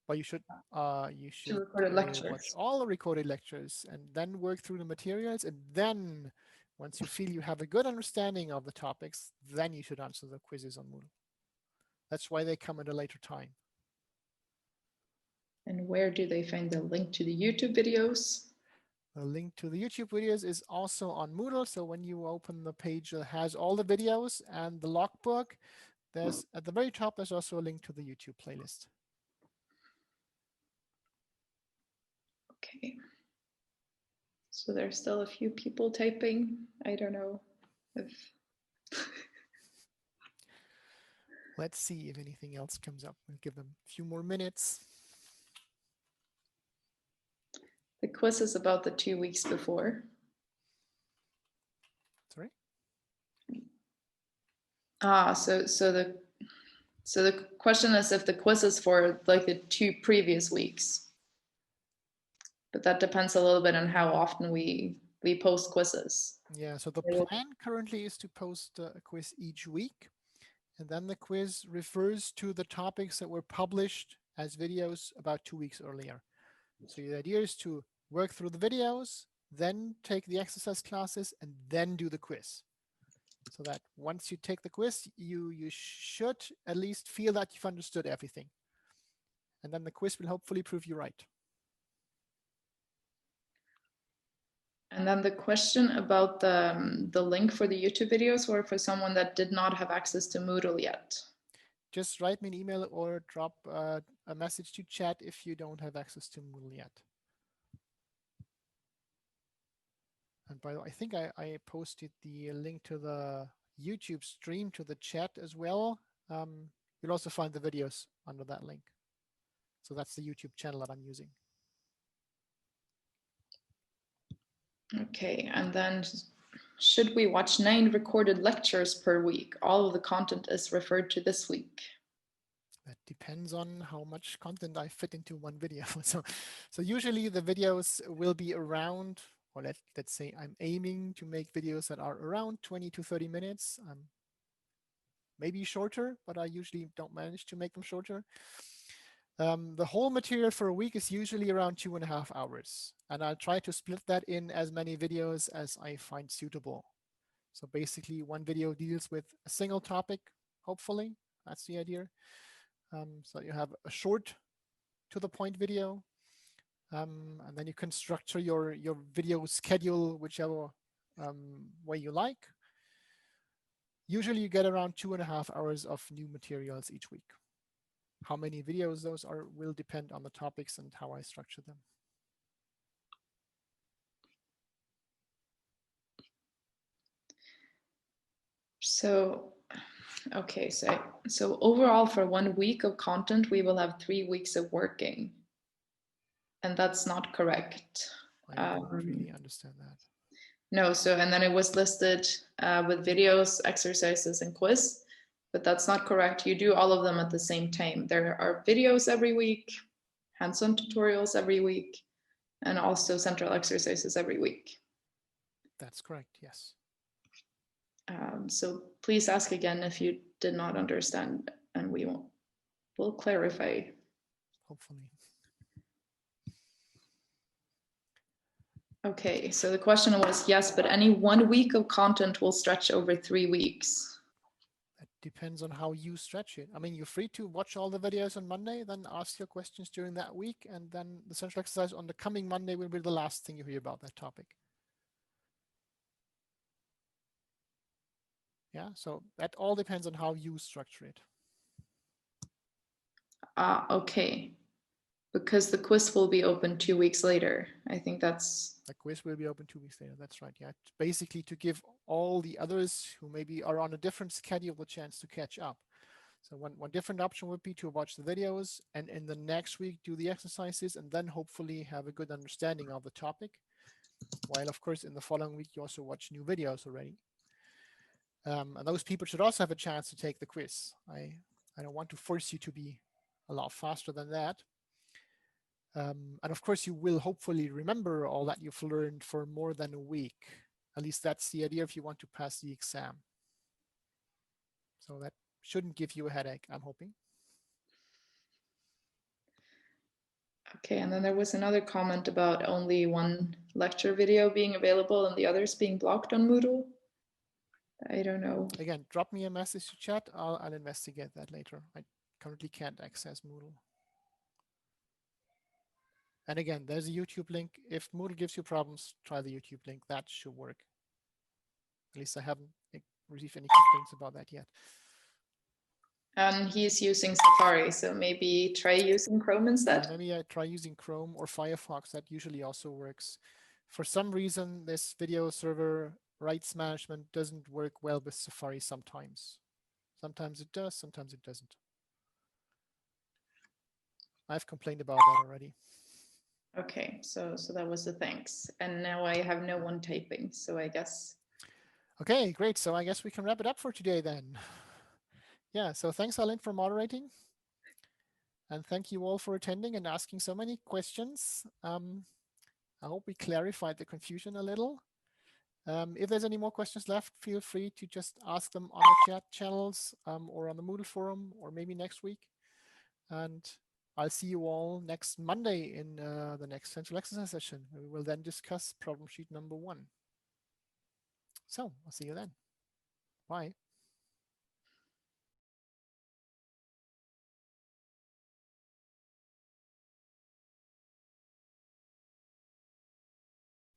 A: Well, you should watch all the recorded lectures and then work through the materials. And then once you feel you have a good understanding of the topics, then you should answer the quizzes on Moodle. That's why they come at a later time.
B: And where do they find the link to the YouTube videos?
A: The link to the YouTube videos is also on Moodle. So when you open the page that has all the videos and the logbook, there's at the very top, there's also a link to the YouTube playlist.
B: Okay. So there's still a few people typing. I don't know if.
A: Let's see if anything else comes up. We'll give them a few more minutes.
B: The quiz is about the 2 weeks before.
A: Sorry?
B: So the question is if the quiz is for like the 2 previous weeks. But that depends a little bit on how often we post quizzes.
A: Yeah, so the plan currently is to post a quiz each week. And then the quiz refers to the topics that were published as videos about 2 weeks earlier. So the idea is to work through the videos, then take the exercise classes, and then do the quiz. So that once you take the quiz, you should at least feel that you've understood everything. And then the quiz will hopefully prove you right.
B: And then the question about the link for the YouTube videos were for someone that did not have access to Moodle yet.
A: Just write me an email or drop a message to chat if you don't have access to Moodle yet. And by the way, I think I posted the link to the YouTube stream to the chat as well. You'll also find the videos under that link. So that's the YouTube channel that I'm using.
B: Okay, and then should we watch 9 recorded lectures per week? All of the content is referred to this week.
A: That depends on how much content I fit into one video. So usually the videos will be around, or let's say I'm aiming to make videos that are around 20 to 30 minutes. Maybe shorter, but I usually don't manage to make them shorter. The whole material for a week is usually around 2.5 hours. And I'll try to split that in as many videos as I find suitable. So basically one video deals with a single topic, hopefully, that's the idea. So you have a short to the point video, and then you can structure your video schedule whichever way you like. Usually you get around 2.5 hours of new materials each week. How many videos those are will depend on the topics and how I structure them.
B: So, okay, so overall for 1 week of content, we will have 3 weeks of working. And that's not correct.
A: I don't really understand that.
B: No, so, and then it was listed with videos, exercises, and quiz, but that's not correct. You do all of them at the same time. There are videos every week, hands-on tutorials every week, and also central exercises every week.
A: That's correct, yes.
B: So please ask again if you did not understand, and we'll clarify.
A: Hopefully.
B: Okay, so the question was, yes, but any 1 week of content will stretch over 3 weeks.
A: That depends on how you stretch it. I mean, you're free to watch all the videos on Monday, then ask your questions during that week, and then the central exercise on the coming Monday will be the last thing you hear about that topic. Yeah, so that all depends on how you structure it.
B: Okay, because the quiz will be open 2 weeks later. I think that's...
A: The quiz will be open 2 weeks later, that's right. Yeah, basically to give all the others who maybe are on a different schedule the chance to catch up. So one different option would be to watch the videos and in the next week do the exercises and then hopefully have a good understanding of the topic. While of course in the following week you also watch new videos already. And those people should also have a chance to take the quiz. I don't want to force you to be a lot faster than that. And of course you will hopefully remember all that you've learned for more than a week. At least that's the idea if you want to pass the exam. So that shouldn't give you a headache, I'm hoping.
B: Okay, and then there was another comment about only one lecture video being available and the others being blocked on Moodle. I don't know.
A: Again, drop me a message to chat. I'll investigate that later. I currently can't access Moodle. And again, there's a YouTube link. If Moodle gives you problems, try the YouTube link. That should work. At least I haven't received any complaints about that yet.
B: He's using Safari, so maybe try using Chrome instead.
A: Yeah, maybe I try using Chrome or Firefox. That usually also works. For some reason, this video server rights management doesn't work well with Safari sometimes. Sometimes it does, sometimes it doesn't. I've complained about that already.
B: Okay, so that was the thanks. And now I have no one typing, so I guess.
A: Okay, great. So I guess we can wrap it up for today then. Yeah, so thanks, Alan, for moderating. And thank you all for attending and asking so many questions. I hope we clarified the confusion a little. If there's any more questions left, feel free to just ask them on the chat channels or on the Moodle forum or maybe next week. And I'll see you all next Monday in the next central exercise session. We will then discuss problem sheet number 1. So I'll see you then. Bye.